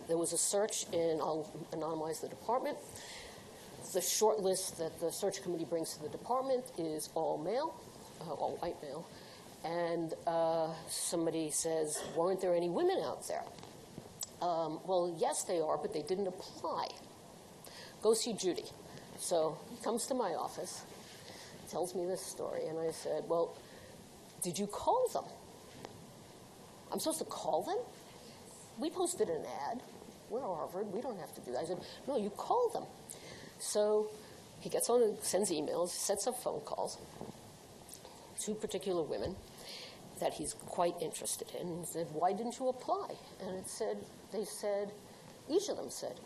Speaker 2: There was a search I'll anonymize the department. The short list that the search committee brings to the department is all male, all white male. And somebody says, weren't there any women out there? Well, yes, they are, but they didn't apply. Go see Judy. So he comes to my office, tells me this story, and I said, well, did you call them? I'm supposed to call them? We posted an ad. We're Harvard. We don't have to do that. I said, no, you call them. So he gets on and sends emails, sets up phone calls to particular women that he's quite interested in, and said, why didn't you apply? And they said, each of them said,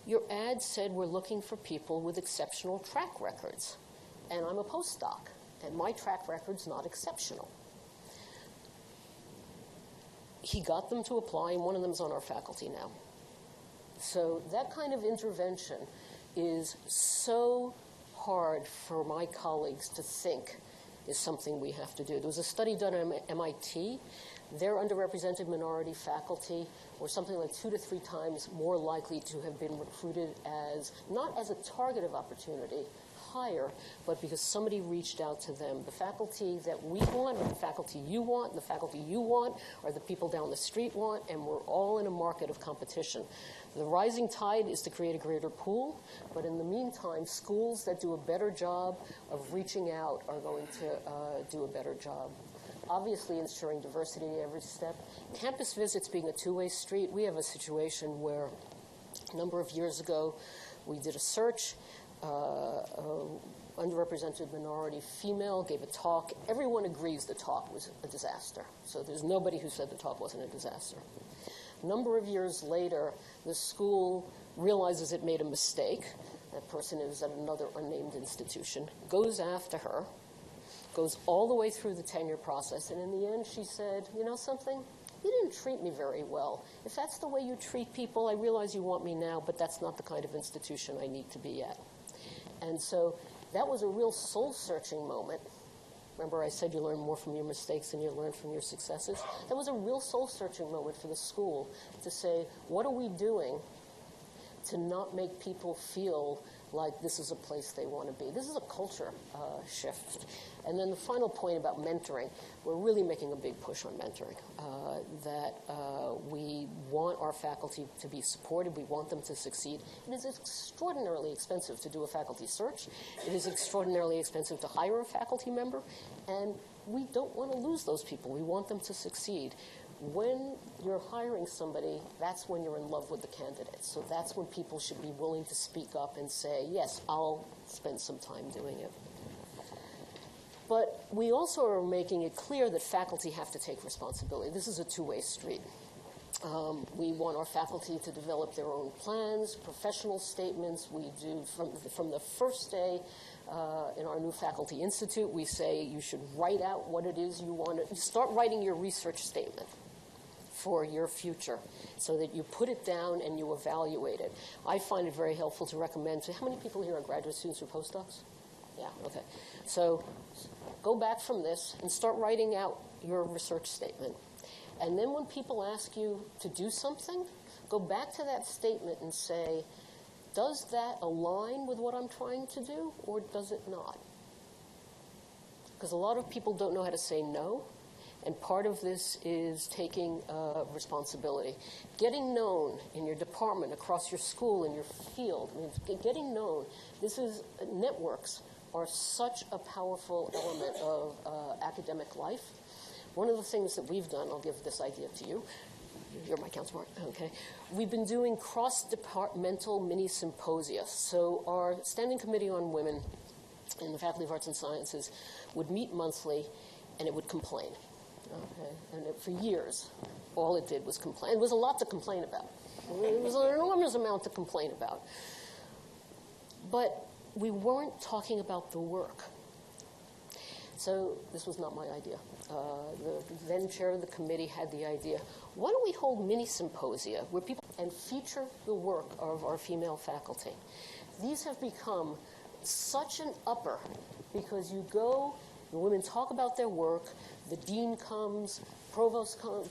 Speaker 2: your ad said we're looking for people with exceptional track records, and I'm a postdoc, and my track record's not exceptional. He got them to apply, and one of them's on our faculty now. So that kind of intervention is so hard for my colleagues to think is something we have to do. There was a study done at MIT. Their underrepresented minority faculty were something like 2 to 3 times more likely to have been recruited as, not as a target of opportunity, hire, but because somebody reached out to them. The faculty that we want, or the faculty you want, and the faculty you want, or the people down the street want, and we're all in a market of competition. The rising tide is to create a greater pool, but in the meantime, schools that do a better job of reaching out are going to do a better job. Obviously, ensuring diversity at every step. Campus visits being a two-way street, we have a situation where a number of years ago, we did a search. Underrepresented minority female gave a talk. Everyone agrees the talk was a disaster. So there's nobody who said the talk wasn't a disaster. A number of years later, the school realizes it made a mistake. That person is at another unnamed institution, goes after her, goes all the way through the tenure process, and in the end she said, you know something? You didn't treat me very well. If that's the way you treat people, I realize you want me now, but that's not the kind of institution I need to be at. And so that was a real soul-searching moment. Remember I said you learn more from your mistakes than you learn from your successes? That was a real soul-searching moment for the school to say, what are we doing to not make people feel like this is a place they want to be? This is a culture shift. And then the final point about mentoring, we're really making a big push on mentoring, that we want our faculty to be supported. We want them to succeed. It is extraordinarily expensive to do a faculty search. It is extraordinarily expensive to hire a faculty member. And we don't want to lose those people. We want them to succeed. When you're hiring somebody, that's when you're in love with the candidate. So that's when people should be willing to speak up and say, yes, I'll spend some time doing it. But we also are making it clear that faculty have to take responsibility. This is a two-way street. We want our faculty to develop their own plans, professional statements. We do, from the first day in our new Faculty Institute, we say you should write out what it is you want to, start writing your research statement for your future so that you put it down and you evaluate it. I find it very helpful to recommend to, how many people here are graduate students or postdocs? Yeah, okay. So go back from this and start writing out your research statement. And then when people ask you to do something, go back to that statement and say, does that align with what I'm trying to do or does it not? Because a lot of people don't know how to say no. And part of this is taking responsibility. Getting known in your department, across your school, in your field. I mean, getting known. This is, networks are such a powerful element of academic life. One of the things that we've done, I'll give this idea to you. You're my counterpart, okay. We've been doing cross-departmental mini-symposia. So our Standing Committee on Women in the Faculty of Arts and Sciences would meet monthly, and it would complain. Okay, and for years, all it did was complain. It was a lot to complain about. It was an enormous amount to complain about. But we weren't talking about the work. So this was not my idea. The then chair of the committee had the idea, why don't we hold mini-symposia where people and feature the work of our female faculty? These have become such an upper because you go, the women talk about their work, the dean comes, provost comes,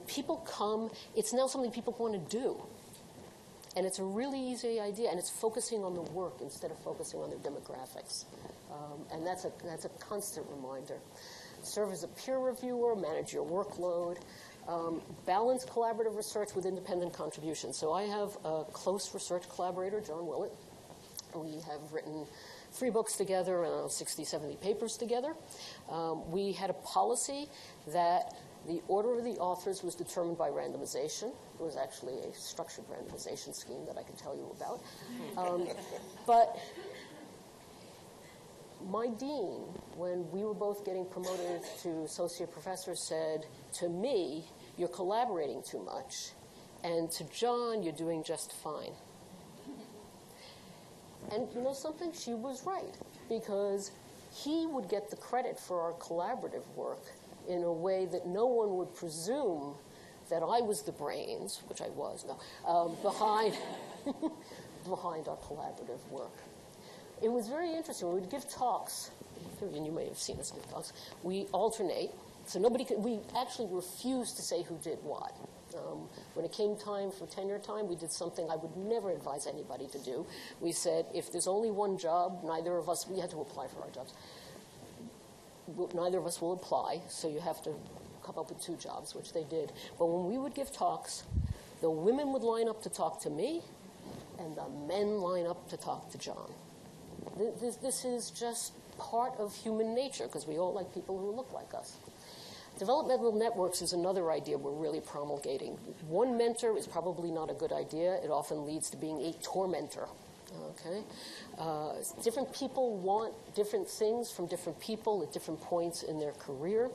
Speaker 2: people come. It's now something people want to do. And it's a really easy idea, and it's focusing on the work instead of focusing on their demographics. And that's a constant reminder. Serve as a peer reviewer, manage your workload, balance collaborative research with independent contributions. So I have a close research collaborator, John Willett. We have written 3 books together and 60, 70 papers together. We had a policy that the order of the authors was determined by randomization. It was actually a structured randomization scheme that I can tell you about. But my dean, when we were both getting promoted to associate professor, said, to me, you're collaborating too much, and to John, you're doing just fine. And you know something? She was right, because he would get the credit for our collaborative work in a way that no one would presume that I was the brains, which I was, behind, behind our collaborative work. it was very interesting. We would give talks, and you may have seen us give talks. We alternate, so we actually refused to say who did what. When it came time for tenure time, we did something I would never advise anybody to do. We said, if there's only one job, neither of us, we had to apply for our jobs. Neither of us will apply, so you have to come up with 2 jobs, which they did. But when we would give talks, the women would line up to talk to me, and the men line up to talk to John. This is just part of human nature, because we all like people who look like us. Developmental networks is another idea we're really promulgating. One mentor is probably not a good idea. It often leads to being a tormentor. Okay? Different people want different things from different people at different points in their career.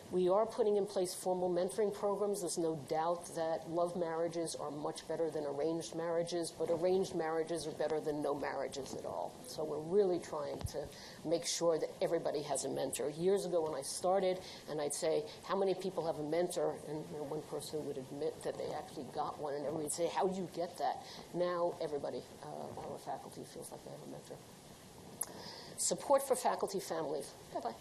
Speaker 2: We are putting in place formal mentoring programs. There's no doubt that love marriages are much better than arranged marriages, but arranged marriages are better than no marriages at all. So we're really trying to make sure that everybody has a mentor. Years ago when I started, and I'd say, how many people have a mentor? And one person would admit that they actually got one, and everybody would say, how do you get that? Now everybody, all our faculty feels like they have a mentor. Support for faculty families. Bye-bye.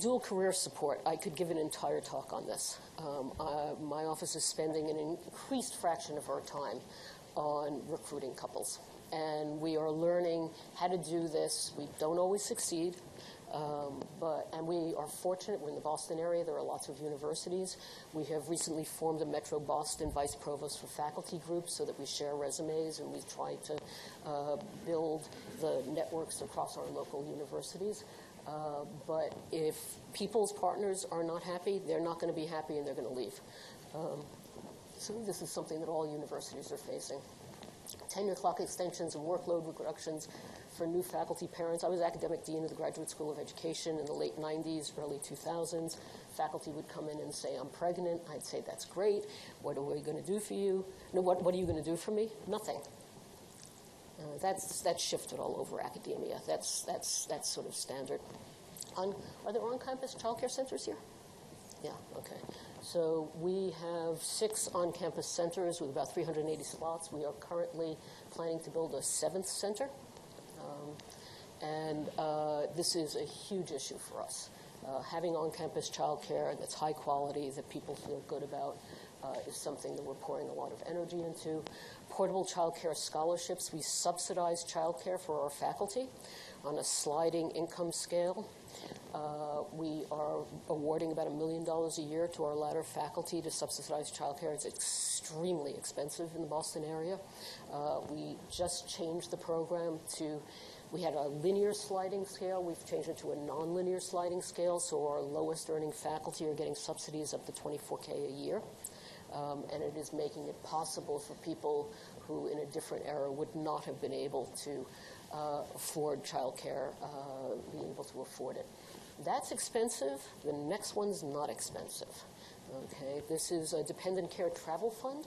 Speaker 2: Dual career support. I could give an entire talk on this. My office is spending an increased fraction of our time on recruiting couples. And we are learning how to do this. We don't always succeed, and we are fortunate. We're in the Boston area. There are lots of universities. We have recently formed a Metro Boston Vice Provost for faculty group so that we share resumes, and we try to build the networks across our local universities. But if people's partners are not happy, they're not going to be happy and they're going to leave. So this is something that all universities are facing. Tenure clock extensions and workload reductions for new faculty parents. I was academic dean of the Graduate School of Education in the late 90s, early 2000s. Faculty would come in and say, I'm pregnant. I'd say, that's great. What are we going to do for you? No, what are you going to do for me? Nothing. That's shifted all over academia. That's sort of standard. Are there on-campus childcare centers here? Yeah, okay. So we have 6 on-campus centers with about 380 slots. We are currently planning to build a 7th center. This is a huge issue for us. Having on-campus childcare that's high quality, that people feel good about, is something that we're pouring a lot of energy into. Portable childcare scholarships. We subsidize childcare for our faculty on a sliding income scale. We are awarding about $1 million a year to our latter faculty to subsidize childcare. It's extremely expensive in the Boston area. We just changed the program we had a linear sliding scale. We've changed it to a non-linear sliding scale, so our lowest earning faculty are getting subsidies up to $24K a year. And it is making it possible for people who in a different era would not have been able to afford childcare, being able to afford it. That's expensive. The next one's not expensive. Okay, this is a dependent care travel fund.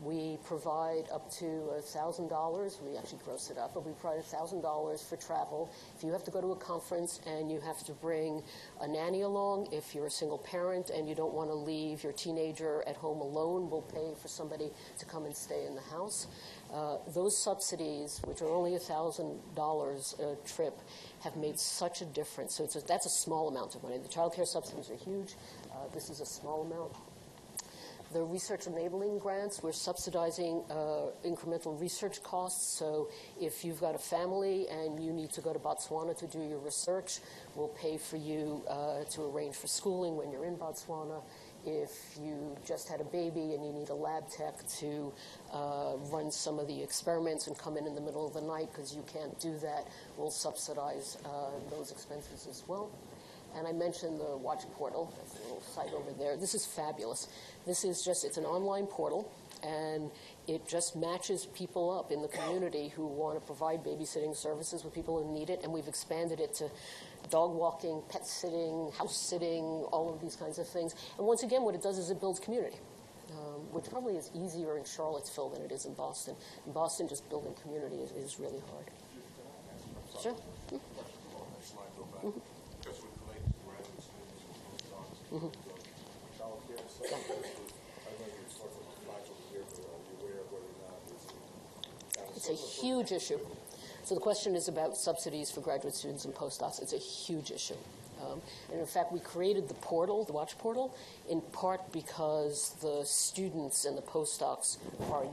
Speaker 2: We provide up to $1,000. We actually gross it up, but we provide $1,000 for travel. If you have to go to a conference and you have to bring a nanny along, if you're a single parent and you don't want to leave your teenager at home alone, we'll pay for somebody to come and stay in the house. Those subsidies, which are only $1,000 a trip, have made such a difference. So that's a small amount of money. The child care subsidies are huge. This is a small amount. The research enabling grants, we're subsidizing incremental research costs. So if you've got a family and you need to go to Botswana to do your research, we'll pay for you to arrange for schooling when you're in Botswana. If you just had a baby and you need a lab tech to run some of the experiments and come in the middle of the night because you can't do that, we'll subsidize those expenses as well. And I mentioned the Watch portal. That's a little site over there. This is fabulous. This is it's an online portal, and it just matches people up in the community who want to provide babysitting services with people who need it, and we've expanded it to dog walking, pet sitting, house sitting, all of these kinds of things. And once again, what it does is it builds community, which probably is easier in Charlottesville than it is in Boston. In Boston, just building community is really hard. Sure. Mm-hmm. Mm-hmm. It's a huge issue. So the question is about subsidies for graduate students and postdocs. It's a huge issue. And in fact, we created the portal, the Watch portal, in part because the students and the postdocs are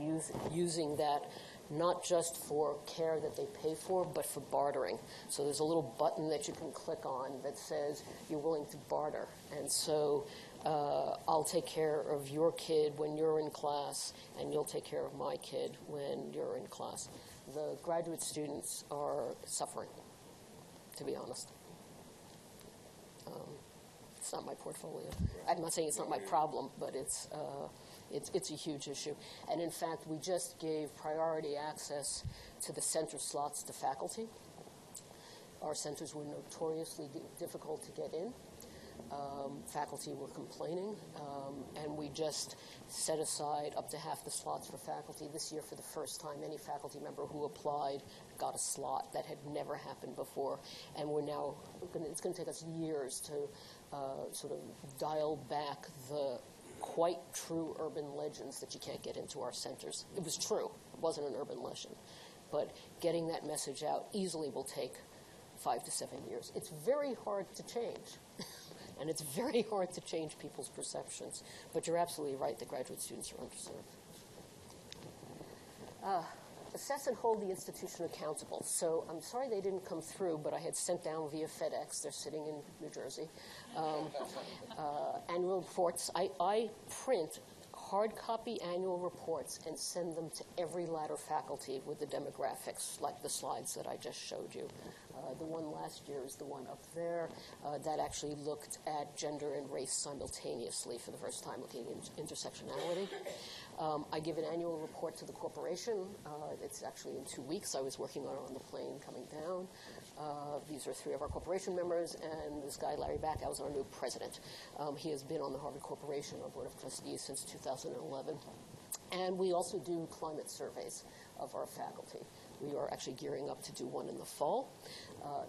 Speaker 2: using that not just for care that they pay for, but for bartering. So there's a little button that you can click on that says you're willing to barter. And so I'll take care of your kid when you're in class, and you'll take care of my kid when you're in class. The graduate students are suffering, to be honest. It's not my portfolio. I'm not saying it's not my problem, but it's a huge issue. And in fact, we just gave priority access to the center slots to faculty. Our centers were notoriously difficult to get in. Faculty were complaining, and we just set aside up to half the slots for faculty. This year, for the first time, any faculty member who applied got a slot. That had never happened before, and we're now, it's going to take us years to sort of dial back the quite true urban legends that you can't get into our centers. It was true. It wasn't an urban legend. But getting that message out easily will take 5 to 7 years. It's very hard to change. And it's very hard to change people's perceptions. But you're absolutely right, the graduate students are underserved. Assess and hold the institution accountable. So I'm sorry they didn't come through, but I had sent down via FedEx. They're sitting in New Jersey. Annual reports. I print hard copy annual reports and send them to every ladder faculty with the demographics, like the slides that I just showed you. The one last year is the one up there that actually looked at gender and race simultaneously for the first time, looking at intersectionality. I give an annual report to the corporation. It's actually in 2 weeks. I was working on it on the plane coming down. These are 3 of our corporation members, and this guy, Larry Bacow, is our new president. He has been on the Harvard Corporation, our Board of Trustees, since 2011. And we also do climate surveys of our faculty. We are actually gearing up to do one in the fall.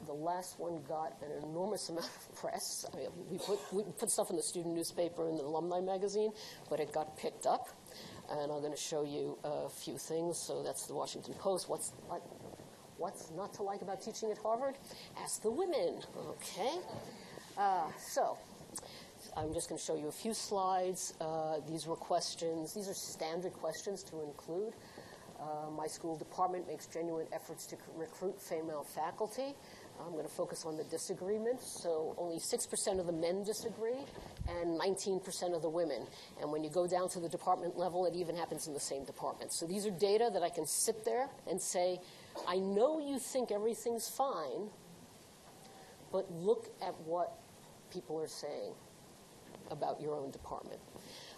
Speaker 2: The last one got an enormous amount of press. I mean, we put stuff in the student newspaper and the alumni magazine, but it got picked up. And I'm going to show you a few things. So that's the Washington Post. What's not to like about teaching at Harvard? Ask the women, okay? So I'm just going to show you a few slides. These were questions. These are standard questions to include. My school department makes genuine efforts to recruit female faculty. I'm going to focus on the disagreement. So only 6% of the men disagree and 19% of the women. And when you go down to the department level, it even happens in the same department. So these are data that I can sit there and say, I know you think everything's fine, but look at what people are saying about your own department.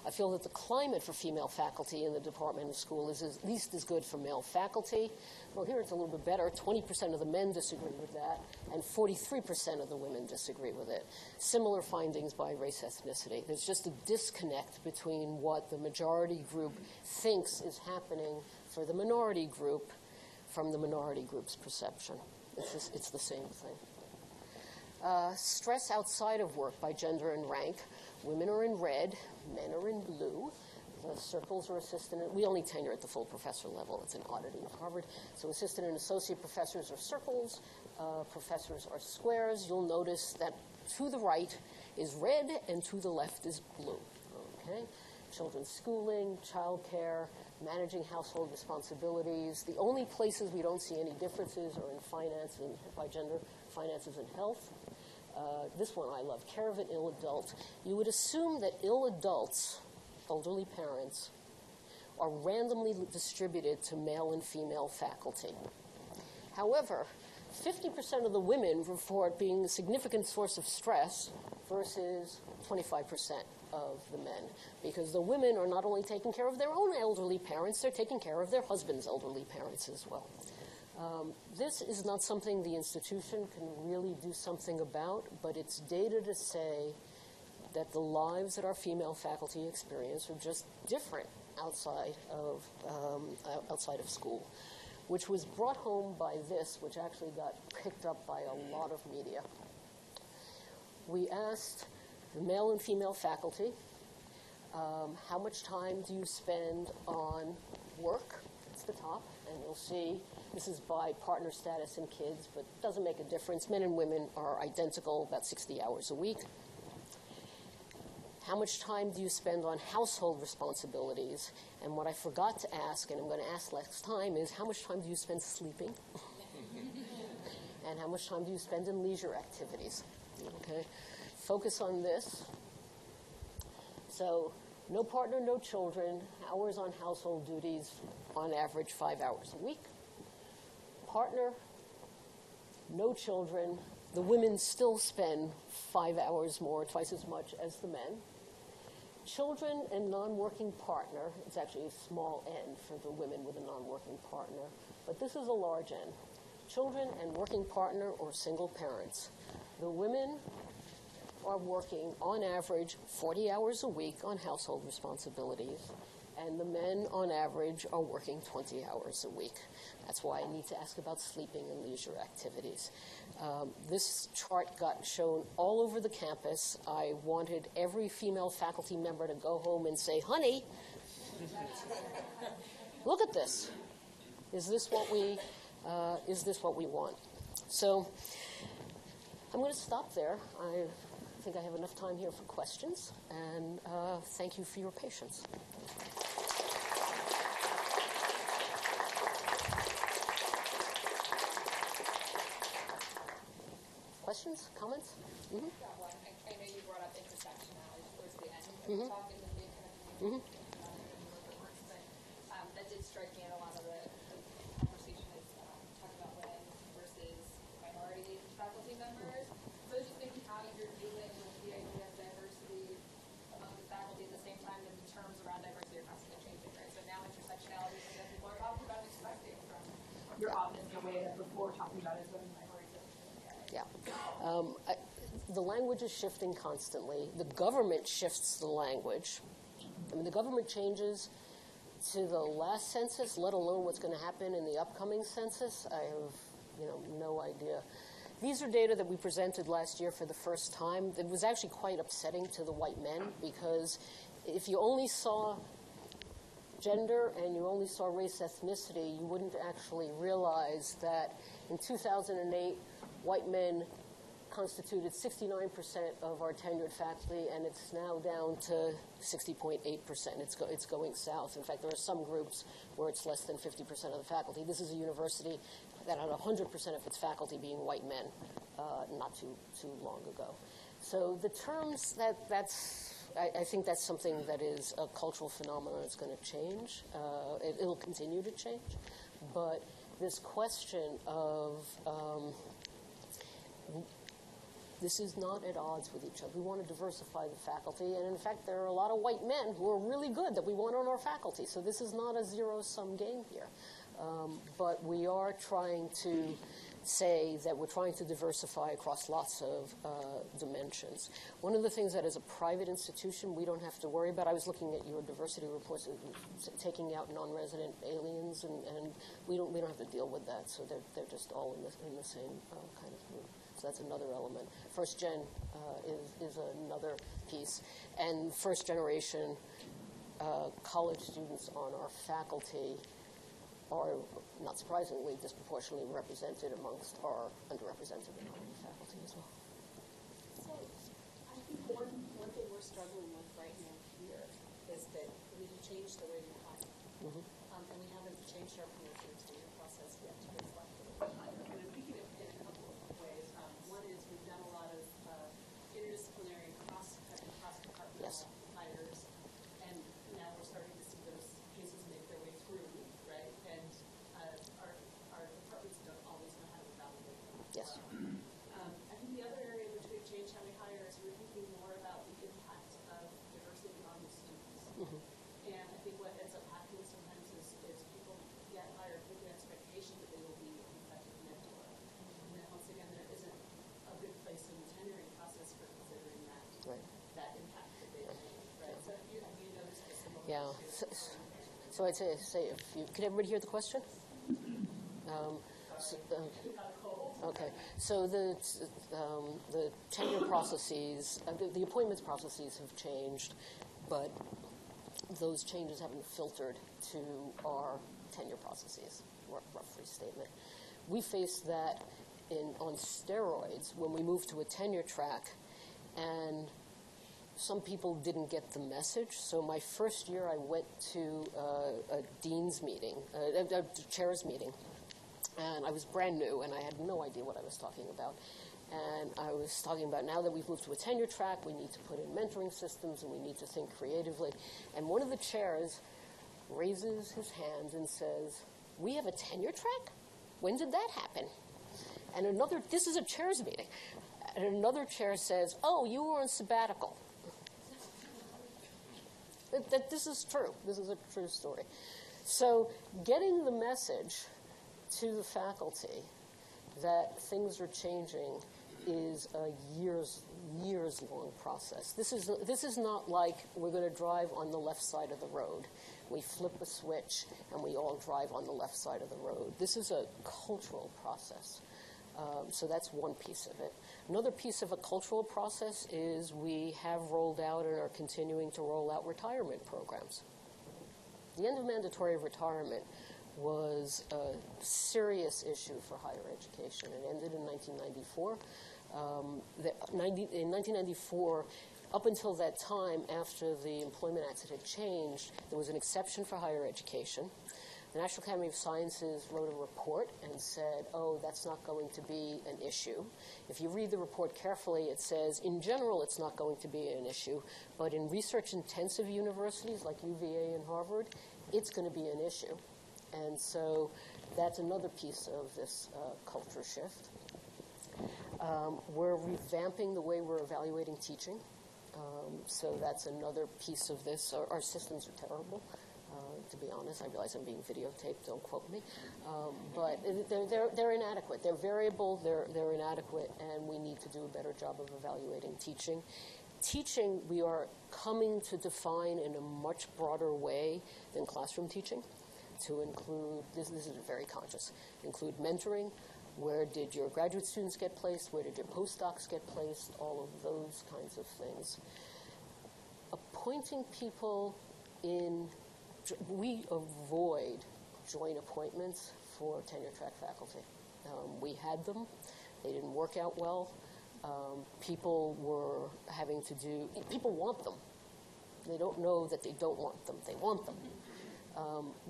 Speaker 2: I feel that the climate for female faculty in the department and school is at least as good for male faculty. Well, here it's a little bit better. 20% of the men disagree with that, and 43% of the women disagree with it. Similar findings by race ethnicity. There's just a disconnect between what the majority group thinks is happening for the minority group from the minority group's perception. It's the same thing. Stress outside of work by gender and rank. Women are in red, men are in blue. The circles are assistant. We only tenure at the full professor level. It's an oddity of Harvard. So assistant and associate professors are circles. Professors are squares. You'll notice that to the right is red and to the left is blue. Okay? Children's schooling, childcare, managing household responsibilities. The only places we don't see any differences are in finance and by gender, finances and health. This one I love, care of an ill adult. You would assume that ill adults, elderly parents, are randomly distributed to male and female faculty. However, 50% of the women report being a significant source of stress versus 25% of the men, because the women are not only taking care of their own elderly parents, they're taking care of their husband's elderly parents as well. This is not something the institution can really do something about, but it's data to say that the lives that our female faculty experience are just different outside of school, which was brought home by this, which actually got picked up by a lot of media. We asked the male and female faculty, how much time do you spend on work? That's the top. And you'll see this is by partner status and kids, but it doesn't make a difference. Men and women are identical, about 60 hours a week. How much time do you spend on household responsibilities? And what I forgot to ask, and I'm going to ask next time, is how much time do you spend sleeping? And how much time do you spend in leisure activities? Okay, focus on this. So no partner, no children, hours on household duties, on average 5 hours a week. Partner, no children. The women still spend 5 hours more, twice as much as the men. Children and non-working partner, it's actually a small n for the women with a non-working partner, but this is a large n. Children and working partner or single parents. The women are working, on average, 40 hours a week on household responsibilities, and the men, on average, are working 20 hours a week. That's why I need to ask about sleeping and leisure activities. This chart got shown all over the campus. I wanted every female faculty member to go home and say, honey, look at this. Is this what we want? So I'm going to stop there. I think I have enough time here for questions, and thank you for your patience. Questions? Comments? Mm-hmm.
Speaker 3: Yeah, well, I know you brought up intersectionality towards the end of the talk and the kind of but that did strike me in a lot of the conversation is talking about women versus minority faculty members. So I was just thinking how you're dealing with the idea of diversity among the faculty at the same time that the terms around diversity are constantly changing, right? So now intersectionality is something that people are talking about and expecting from your office in a way that before talking about is women minorities.
Speaker 2: Yeah. The language is shifting constantly. The government shifts the language. I mean, the government changes to the last census, let alone what's going to happen in the upcoming census. I have, no idea. These are data that we presented last year for the first time. It was actually quite upsetting to the white men because if you only saw gender and you only saw race ethnicity, you wouldn't actually realize that in 2008, white men constituted 69% of our tenured faculty, and it's now down to 60.8%. It's going south. In fact, there are some groups where it's less than 50% of the faculty. This is a university that had 100% of its faculty being white men not too long ago. So the terms, I think that's something that is a cultural phenomenon that's going to change. It'll continue to change. But this question of this is not at odds with each other. We want to diversify the faculty, and in fact, there are a lot of white men who are really good that we want on our faculty. So this is not a zero-sum game here. But we are trying to say that we're trying to diversify across lots of dimensions. One of the things that as a private institution we don't have to worry about, I was looking at your diversity reports, taking out non-resident aliens, and we don't have to deal with that. So they're just all in the same kind of group. So that's another element. First gen is another piece, and first generation college students on our faculty are, not surprisingly, disproportionately represented amongst our underrepresented minority faculty as well.
Speaker 4: So I think one thing we're struggling with right now here is that we changed the way we hire. And we haven't changed our promotion tenure process yet to reflect the hire. And I'm thinking of it in a couple of ways. One is we've done a lot of interdisciplinary cross-departmental hires, and now we're starting to see those cases make their way through, right? And our departments don't always know how to evaluate them.
Speaker 2: Yes.
Speaker 4: I think the other area in which we've changed how we hire is we're thinking more about the impact of diversity on the students. And I think what ends up happening sometimes is people get hired with the expectation that they will be an effective mentor. And then once again, there isn't a good place in the tenuring process for considering that impact that they make, right? So have you noticed a similar issue?
Speaker 2: So I'd say if you, can everybody hear the question? Okay. So the tenure processes, the appointments processes have changed, but those changes haven't filtered to our tenure processes. rough restatement. We faced that on steroids when we moved to a tenure track, and some people didn't get the message. So my first year, I went to a dean's meeting, a chair's meeting, and I was brand new, and I had no idea what I was talking about. And I was talking about, now that we've moved to a tenure track, we need to put in mentoring systems, and we need to think creatively. And one of the chairs raises his hand and says, "We have a tenure track? When did that happen?" And another, this is a chair's meeting, and another chair says, "Oh, you were on sabbatical." This is true. This is a true story. So getting the message to the faculty that things are changing is a years-long process. This is not like we're going to drive on the left side of the road. We flip a switch and we all drive on the left side of the road. This is a cultural process. So that's one piece of it. Another piece of a cultural process is we have rolled out and are continuing to roll out retirement programs. The end of mandatory retirement was a serious issue for higher education. It ended in 1994. In 1994, up until that time, after the Employment Act had changed, there was an exception for higher education. The National Academy of Sciences wrote a report and said, oh, that's not going to be an issue. If you read the report carefully, it says, in general, it's not going to be an issue, but in research-intensive universities like UVA and Harvard, it's going to be an issue. And so that's another piece of this culture shift. We're revamping the way we're evaluating teaching. So that's another piece of this. Our systems are terrible. To be honest, I realize I'm being videotaped, don't quote me. But they're inadequate. They're variable, they're inadequate, and we need to do a better job of evaluating teaching. Teaching, we are coming to define in a much broader way than classroom teaching, to include, this is very conscious, include mentoring. Where did your graduate students get placed? Where did your postdocs get placed? All of those kinds of things. Appointing people in, we avoid joint appointments for tenure track faculty. We had them. They didn't work out well. People were having to do, people want them. They don't know that they don't want them. They want them.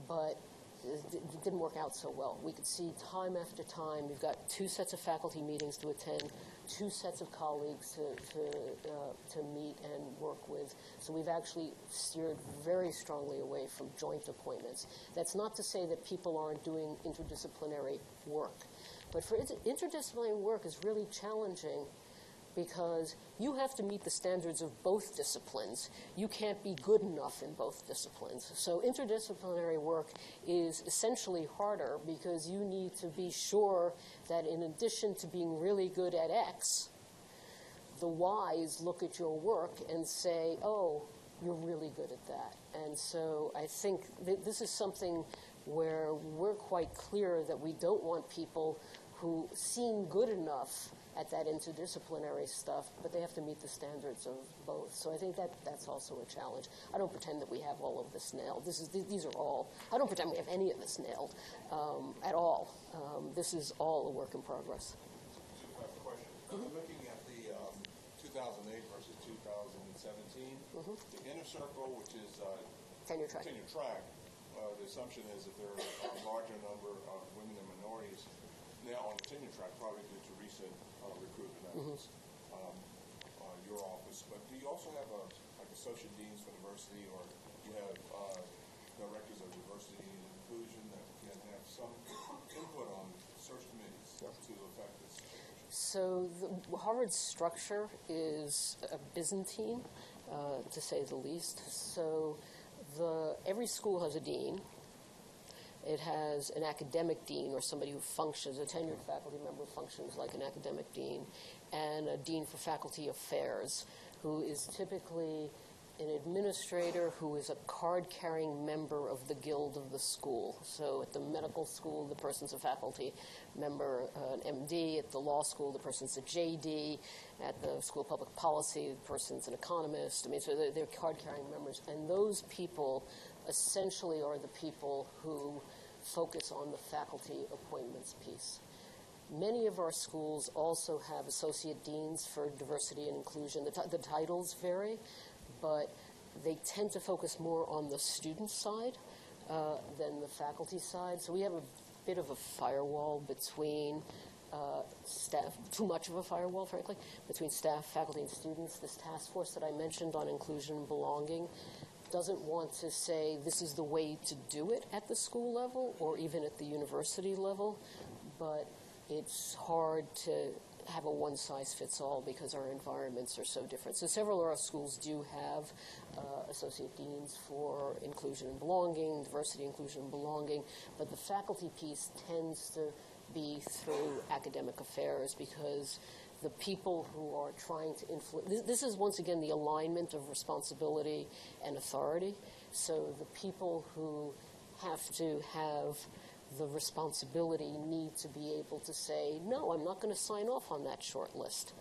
Speaker 2: But it didn't work out so well. We could see time after time, you've got 2 sets of faculty meetings to attend, 2 sets of colleagues to meet and work with. So we've actually steered very strongly away from joint appointments. That's not to say that people aren't doing interdisciplinary work. But for interdisciplinary work is really challenging because you have to meet the standards of both disciplines. You can't be good enough in both disciplines. So interdisciplinary work is essentially harder because you need to be sure that in addition to being really good at X, the Ys look at your work and say, oh, you're really good at that. And so I think this is something where we're quite clear that we don't want people who seem good enough at that interdisciplinary stuff, but they have to meet the standards of both. So I think that's also a challenge. I don't pretend that we have all of this nailed. These are all, I don't pretend we have any of this nailed at all. This is all a work in progress.
Speaker 1: I have a question. Looking at the 2008 versus 2017, the inner circle, which is
Speaker 2: Tenure track.
Speaker 1: The assumption is that there are a larger number of women and minorities now on the tenure track, probably due to recent recruitment efforts, your office. But do you also have like associate deans for diversity, or you have directors of diversity and inclusion that can have some input on search committees to affect this change?
Speaker 2: So Harvard's structure is a Byzantine, to say the least. So every school has a dean. It has an academic dean, or somebody who functions, a tenured faculty member who functions like an academic dean, and a dean for faculty affairs, who is typically an administrator who is a card-carrying member of the guild of the school. So at the medical school, the person's a faculty member, an MD. At the law school, the person's a JD. At the School of Public Policy, the person's an economist. I mean, so they're card-carrying members. And those people essentially are the people who focus on the faculty appointments piece. Many of our schools also have associate deans for diversity and inclusion. The titles vary, but they tend to focus more on the student side than the faculty side. So we have a bit of a firewall between staff, too much of a firewall, frankly, between staff, faculty, and students. This task force that I mentioned on inclusion and belonging doesn't want to say this is the way to do it at the school level or even at the university level, but it's hard to have a one-size-fits-all because our environments are so different. So several of our schools do have associate deans for inclusion and belonging, diversity, inclusion, and belonging, but the faculty piece tends to be through academic affairs because the people who are trying to influence, this is once again the alignment of responsibility and authority. So the people who have to have the responsibility need to be able to say, no, I'm not going to sign off on that short list.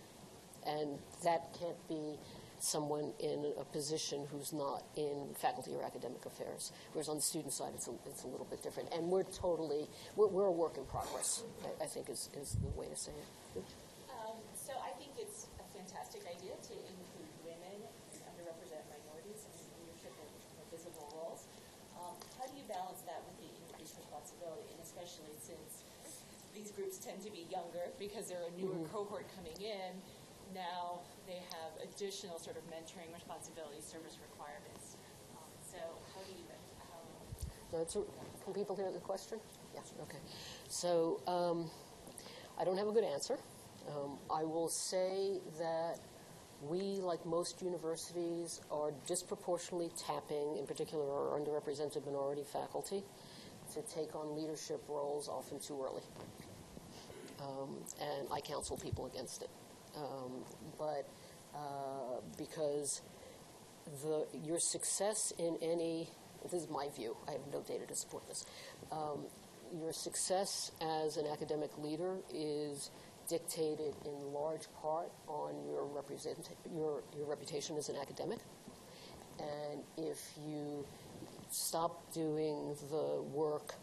Speaker 2: And that can't be someone in a position who's not in faculty or academic affairs. Whereas on the student side, it's a little bit different. And we're a work in progress, I think is the way to say it.
Speaker 4: So I think it's a fantastic idea to include women and underrepresented minorities in leadership and visible roles. How do you balance that with the increased responsibility, and especially since these groups tend to be younger because they're a newer cohort coming in, now they have additional sort of mentoring responsibilities, service requirements. So how do you...
Speaker 2: Can people hear the question? Yeah, okay. So I don't have a good answer. I will say that we, like most universities, are disproportionately tapping, in particular, our underrepresented minority faculty to take on leadership roles often too early. And I counsel people against it. Because your success in any, this is my view, I have no data to support this, your success as an academic leader is dictated in large part on your reputation as an academic. And if you stop doing the work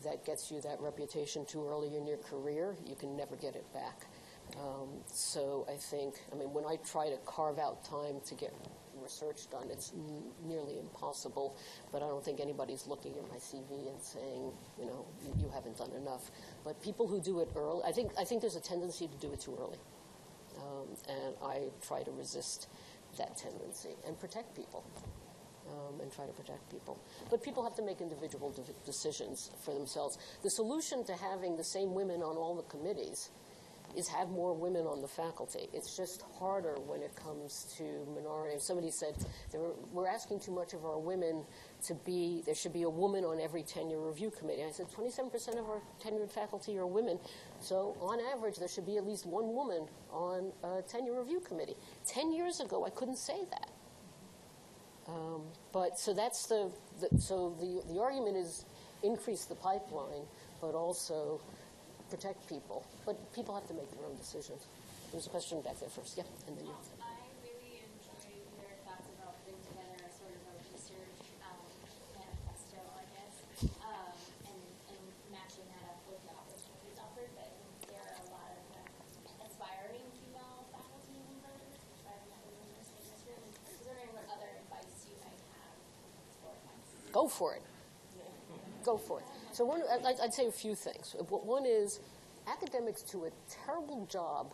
Speaker 2: that gets you that reputation too early in your career, you can never get it back. So I think, when I try to carve out time to get research done, it's nearly impossible, but I don't think anybody's looking at my CV and saying, you haven't done enough. But people who do it early, I think there's a tendency to do it too early. And I try to resist that tendency and protect people. And try to protect people. But people have to make individual decisions for themselves. The solution to having the same women on all the committees is have more women on the faculty. It's just harder when it comes to minorities. Somebody said, we're asking too much of our women to be, there should be a woman on every tenure review committee. I said, 27% of our tenured faculty are women, so on average there should be at least one woman on a tenure review committee. 10 years ago, I couldn't say that. So that's the argument is increase the pipeline, but also protect people. But people have to make their own decisions. There's a question back there first. Yeah, and then you.
Speaker 3: I really enjoyed your thoughts about putting together a sort of a research manifesto, I guess, and matching that up with the opportunities offered. But there are a lot of aspiring female faculty members, aspiring members in this room. I was wondering what other advice you might have for them.
Speaker 2: Go for it. Go for it. So I'd say a few things. One is academics do a terrible job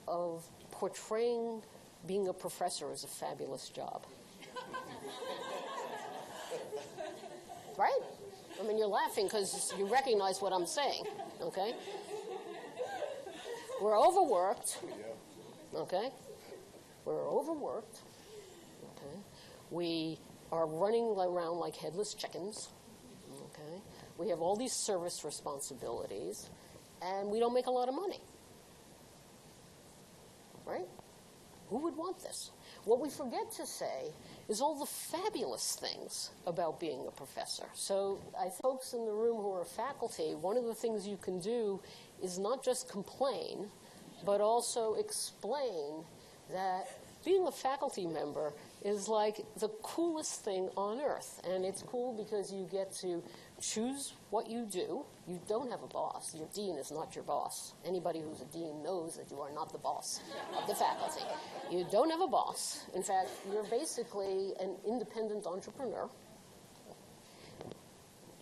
Speaker 2: of portraying being a professor as a fabulous job. Right? You're laughing because you recognize what I'm saying, okay? We're overworked, okay? We're overworked, okay? We are running around like headless chickens, okay? We have all these service responsibilities, and we don't make a lot of money, right? Who would want this? What we forget to say is all the fabulous things about being a professor. So I think folks in the room who are faculty, one of the things you can do is not just complain, but also explain that being a faculty member is like the coolest thing on earth. And it's cool because you get to choose what you do. You don't have a boss. Your dean is not your boss. Anybody who's a dean knows that you are not the boss of the faculty. You don't have a boss. In fact, you're basically an independent entrepreneur.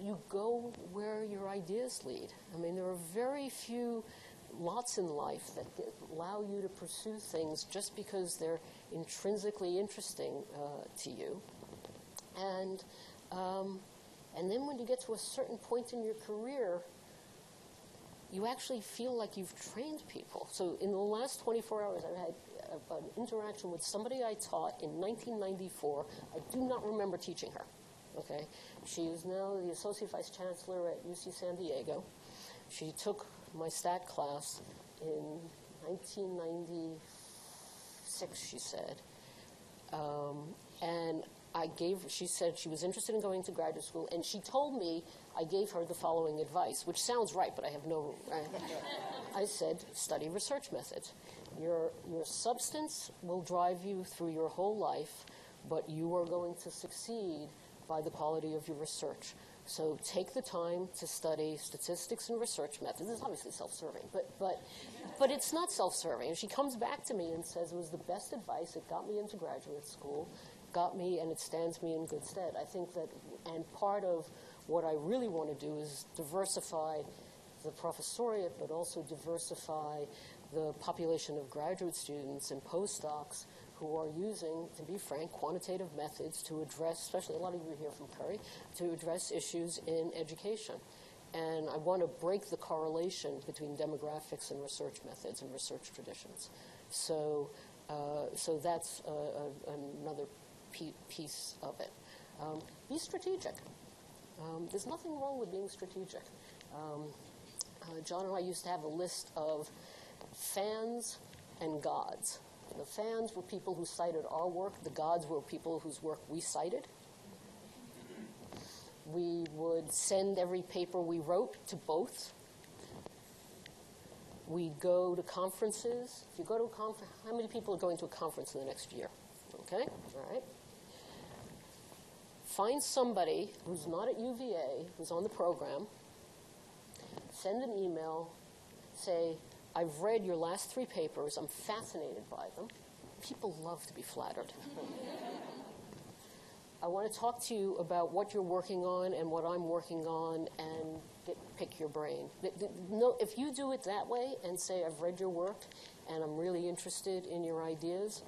Speaker 2: You go where your ideas lead. I mean, there are very few lots in life that allow you to pursue things just because they're intrinsically interesting to you. And then when you get to a certain point in your career, you actually feel like you've trained people. So in the last 24 hours, I've had an interaction with somebody I taught in 1994. I do not remember teaching her. Okay, she is now the Associate Vice Chancellor at UC San Diego. She took my stat class in 1996, she said. And she said she was interested in going to graduate school, and she told me I gave her the following advice, which sounds right, but I have no... I said, study research methods. Your substance will drive you through your whole life, but you are going to succeed by the quality of your research. So take the time to study statistics and research methods. It's obviously self-serving, but it's not self-serving. And she comes back to me and says it was the best advice. It got me into graduate school, and it stands me in good stead. I think that, and part of what I really want to do is diversify the professoriate, but also diversify the population of graduate students and postdocs who are using, to be frank, quantitative methods to address, especially a lot of you here from Curry, to address issues in education. And I want to break the correlation between demographics and research methods and research traditions. So that's another piece of it. Be strategic. There's nothing wrong with being strategic. John and I used to have a list of fans and gods. The fans were people who cited our work. The gods were people whose work we cited. We would send every paper we wrote to both. We'd go to conferences. If you go to a conference, how many people are going to a conference in the next year? Okay, all right. Find somebody who's not at UVA, who's on the program. Send an email. Say, I've read your last 3 papers. I'm fascinated by them. People love to be flattered. I want to talk to you about what you're working on and what I'm working on and pick your brain. No, if you do it that way and say, I've read your work and I'm really interested in your ideas,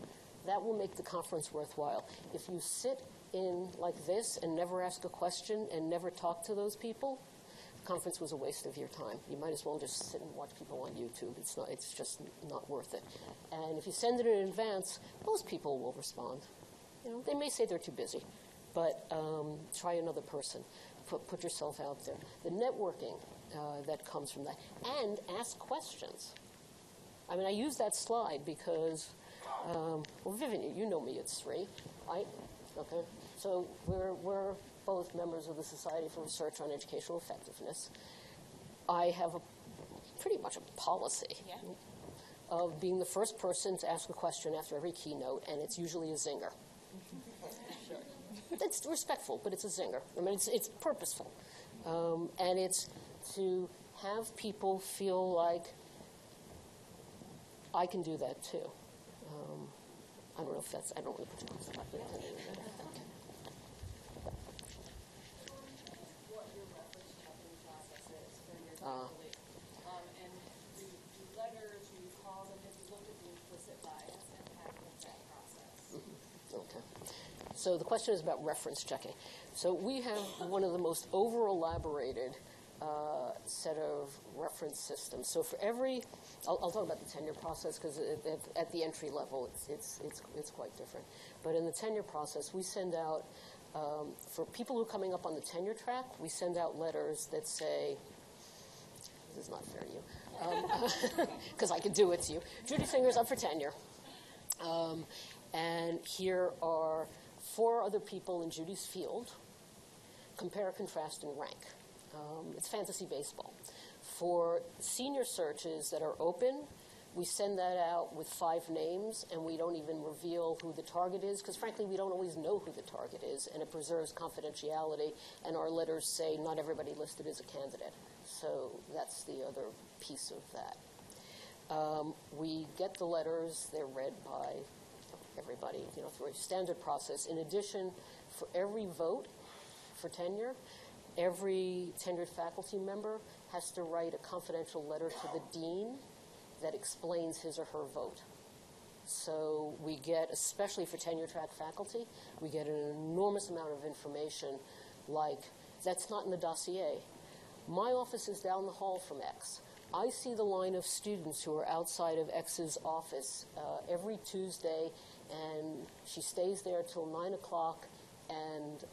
Speaker 2: that will make the conference worthwhile. If you sit in like this and never ask a question and never talk to those people, conference was a waste of your time. You might as well just sit and watch people on YouTube. It's just not worth it. And if you send it in advance, most people will respond. They may say they're too busy, but try another person. Put yourself out there. The networking that comes from that. And ask questions. I mean, I use that slide because, well, Vivian, you know me at 3, right? Okay. So we're both members of the Society for Research on Educational Effectiveness. I have pretty much a policy of being the first person to ask a question after every keynote, and it's usually a zinger. It's respectful, but it's a zinger. I mean, it's purposeful. And it's to have people feel like I can do that too. I don't know if that's, I don't really put you on the spot.
Speaker 4: What your reference checking process is for your faculty. And do letters, you call them, have you looked at the implicit bias impact of that process?
Speaker 2: Okay. So the question is about reference checking. So we have one of the most over-elaborated set of reference systems. So for every, I'll talk about the tenure process because at the entry level it's quite different. But in the tenure process, we send out, for people who are coming up on the tenure track, we send out letters that say, this is not fair to you, because I could do it to you. Judy Finger's up for tenure. And here are 4 other people in Judy's field. Compare, contrast, and rank. It's fantasy baseball. For senior searches that are open, We send that out with 5 names, and we don't even reveal who the target is, because frankly, we don't always know who the target is, and it preserves confidentiality, and our letters say not everybody listed is a candidate. So that's the other piece of that. We get the letters, they're read by everybody, through a standard process. In addition, for every vote for tenure, every tenured faculty member has to write a confidential letter to the dean that explains his or her vote. So we get, especially for tenure-track faculty, we get an enormous amount of information like, that's not in the dossier. My office is down the hall from X. I see the line of students who are outside of X's office every Tuesday, and she stays there till 9 o'clock, and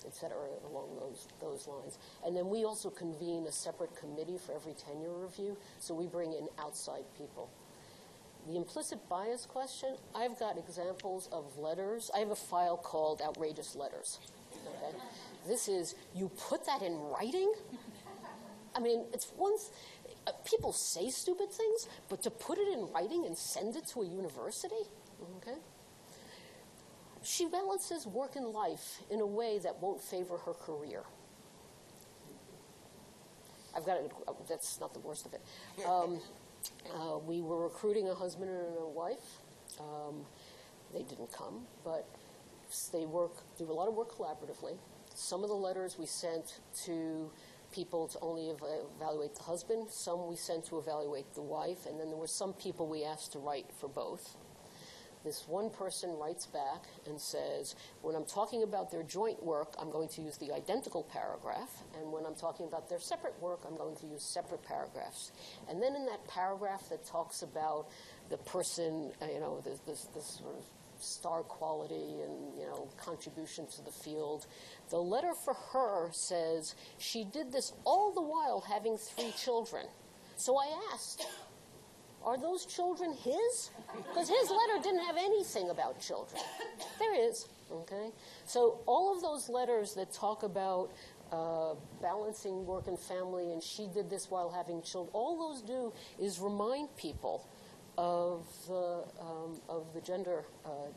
Speaker 2: et cetera, along those lines. And then we also convene a separate committee for every tenure review, so we bring in outside people. The implicit bias question, I've got examples of letters. I have a file called Outrageous Letters. Okay? This is, you put that in writing? I mean, it's people say stupid things, but to put it in writing and send it to a university? Okay? She balances work and life in a way that won't favor her career. That's not the worst of it. We were recruiting a husband and a wife. They didn't come, but they do a lot of work collaboratively. Some of the letters we sent to people to only evaluate the husband. Some we sent to evaluate the wife. And then there were some people we asked to write for both. This one person writes back and says, when I'm talking about their joint work, I'm going to use the identical paragraph. And when I'm talking about their separate work, I'm going to use separate paragraphs. And then in that paragraph that talks about the person, this sort of star quality and, contribution to the field, the letter for her says, she did this all the while having 3 children. So I asked, are those children his? Because his letter didn't have anything about children. There is, okay? So all of those letters that talk about balancing work and family, and she did this while having children, all those do is remind people of the gender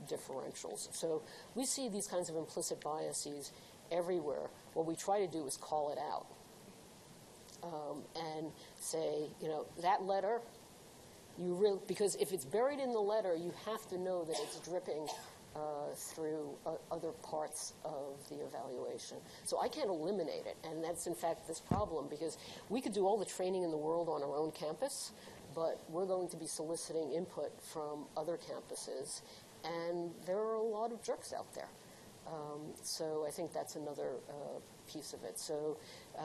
Speaker 2: differentials. So we see these kinds of implicit biases everywhere. What we try to do is call it out and say, that letter, because if it's buried in the letter, you have to know that it's dripping through other parts of the evaluation. So I can't eliminate it, and that's in fact this problem, because we could do all the training in the world on our own campus, but we're going to be soliciting input from other campuses, and there are a lot of jerks out there. So I think that's another piece of it. So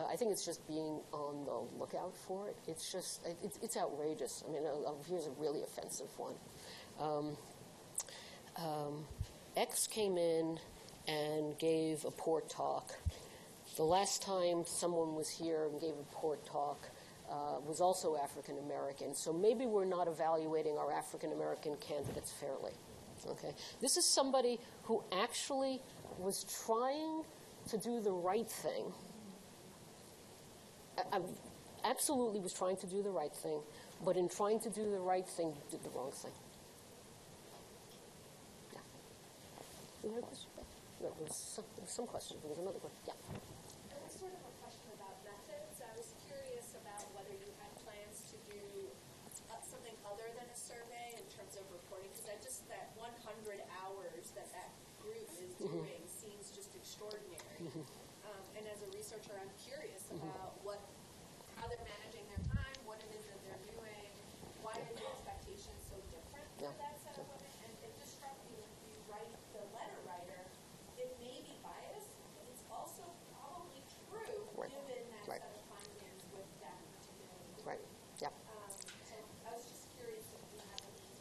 Speaker 2: I think it's just being on the lookout for it. It's just, it's outrageous. I mean, here's a really offensive one. X came in and gave a port talk. The last time someone was here and gave a port talk was also African American. So maybe we're not evaluating our African American candidates fairly. Okay, this is somebody who actually was trying to do the right thing. Absolutely was trying to do the right thing, but in trying to do the right thing, did the wrong thing. Yeah. You had a question? No, there was some question. There was another question. Yeah.
Speaker 4: It was sort of a question about methods. I was curious about whether you had plans to do something other than a survey in terms of reporting, because that 100 hours that group is doing seems just extraordinary. And as a researcher, I'm curious about how they're managing their time, what it is that they're doing, why are the expectations so different for that set of women? And it just struck me when you write the letter writer, it may be biased, but it's also probably true given that set of findings with that particular group.
Speaker 2: Right. Yeah.
Speaker 4: So I was just curious if you have any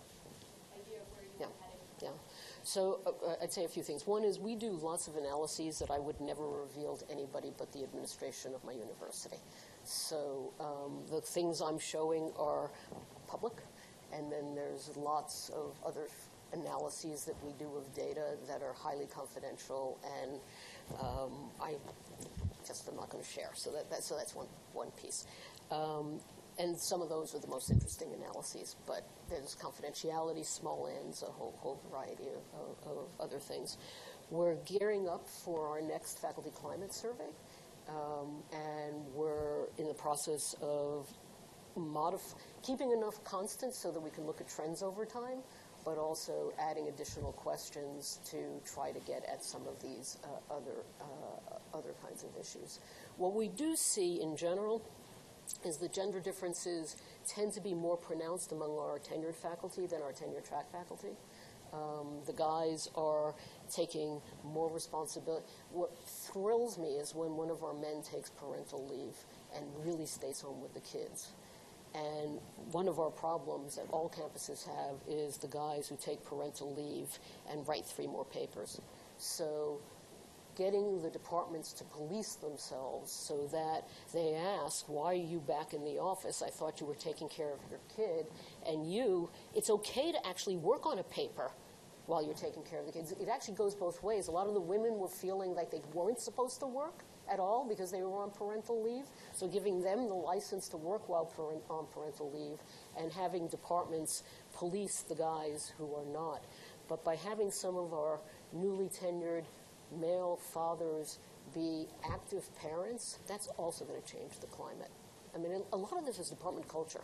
Speaker 4: idea of where you were heading.
Speaker 2: Yeah. So I'd say a few things. One is we do lots of analyses that I would never reveal to anybody but the administration of my university. So the things I'm showing are public, and then there's lots of other analyses that we do of data that are highly confidential, and I'm not going to share. So that's one piece. And some of those are the most interesting analyses, but there's confidentiality, small n's, a whole variety of other things. We're gearing up for our next faculty climate survey, and we're in the process of keeping enough constant so that we can look at trends over time, but also adding additional questions to try to get at some of these other kinds of issues. What we do see in general is the gender differences tend to be more pronounced among our tenured faculty than our tenure track faculty. The guys are taking more responsibility. What thrills me is when one of our men takes parental leave and really stays home with the kids. And one of our problems that all campuses have is the guys who take parental leave and write 3 more papers. So getting the departments to police themselves so that they ask, why are you back in the office? I thought you were taking care of your kid. And it's okay to actually work on a paper while you're taking care of the kids. It actually goes both ways. A lot of the women were feeling like they weren't supposed to work at all because they were on parental leave. So giving them the license to work while on parental leave and having departments police the guys who are not. But by having some of our newly tenured male fathers be active parents, that's also going to change the climate. I mean, a lot of this is department culture.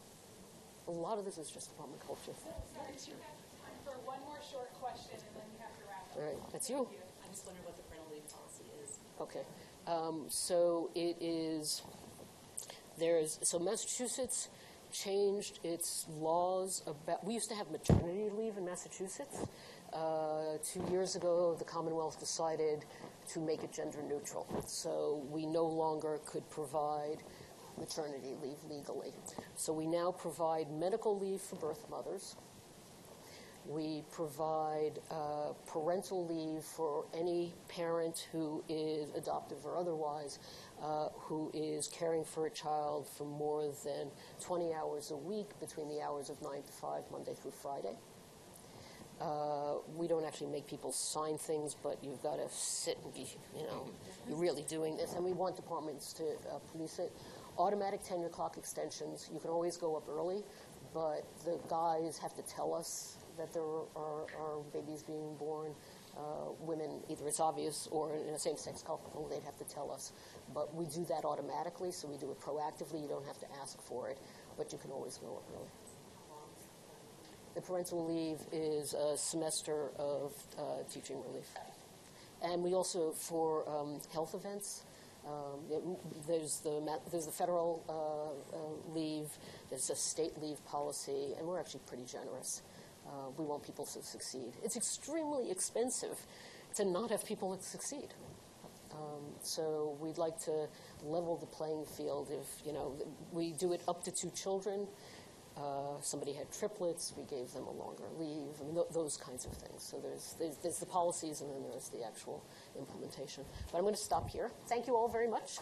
Speaker 2: A lot of this is just department culture.
Speaker 3: Sorry, we have time for one more short question, and then we have to wrap up.
Speaker 2: All right, that's you.
Speaker 4: I just wonder what the parental leave policy is.
Speaker 2: Okay. So it is, so Massachusetts changed its laws about, we used to have maternity leave in Massachusetts. 2 years ago, the Commonwealth decided to make it gender neutral. So we no longer could provide maternity leave legally. So we now provide medical leave for birth mothers. We provide parental leave for any parent who is adoptive or otherwise, who is caring for a child for more than 20 hours a week between the hours of 9 to 5, Monday through Friday. We don't actually make people sign things, but you've got to sit and be, you're really doing this. And we want departments to police it. Automatic tenure clock extensions. You can always go up early, but the guys have to tell us that there are babies being born. Women, either it's obvious or in a same-sex couple, they'd have to tell us. But we do that automatically, so we do it proactively. You don't have to ask for it, but you can always go up early. The parental leave is a semester of teaching relief. And we also, for health events, there's the federal leave, there's a state leave policy, and we're actually pretty generous. We want people to succeed. It's extremely expensive to not have people succeed. So we'd like to level the playing field. If we do it up to 2 children. Somebody had triplets, we gave them a longer leave, I mean, those kinds of things. So there's the policies, and then there's the actual implementation. But I'm going to stop here. Thank you all very much.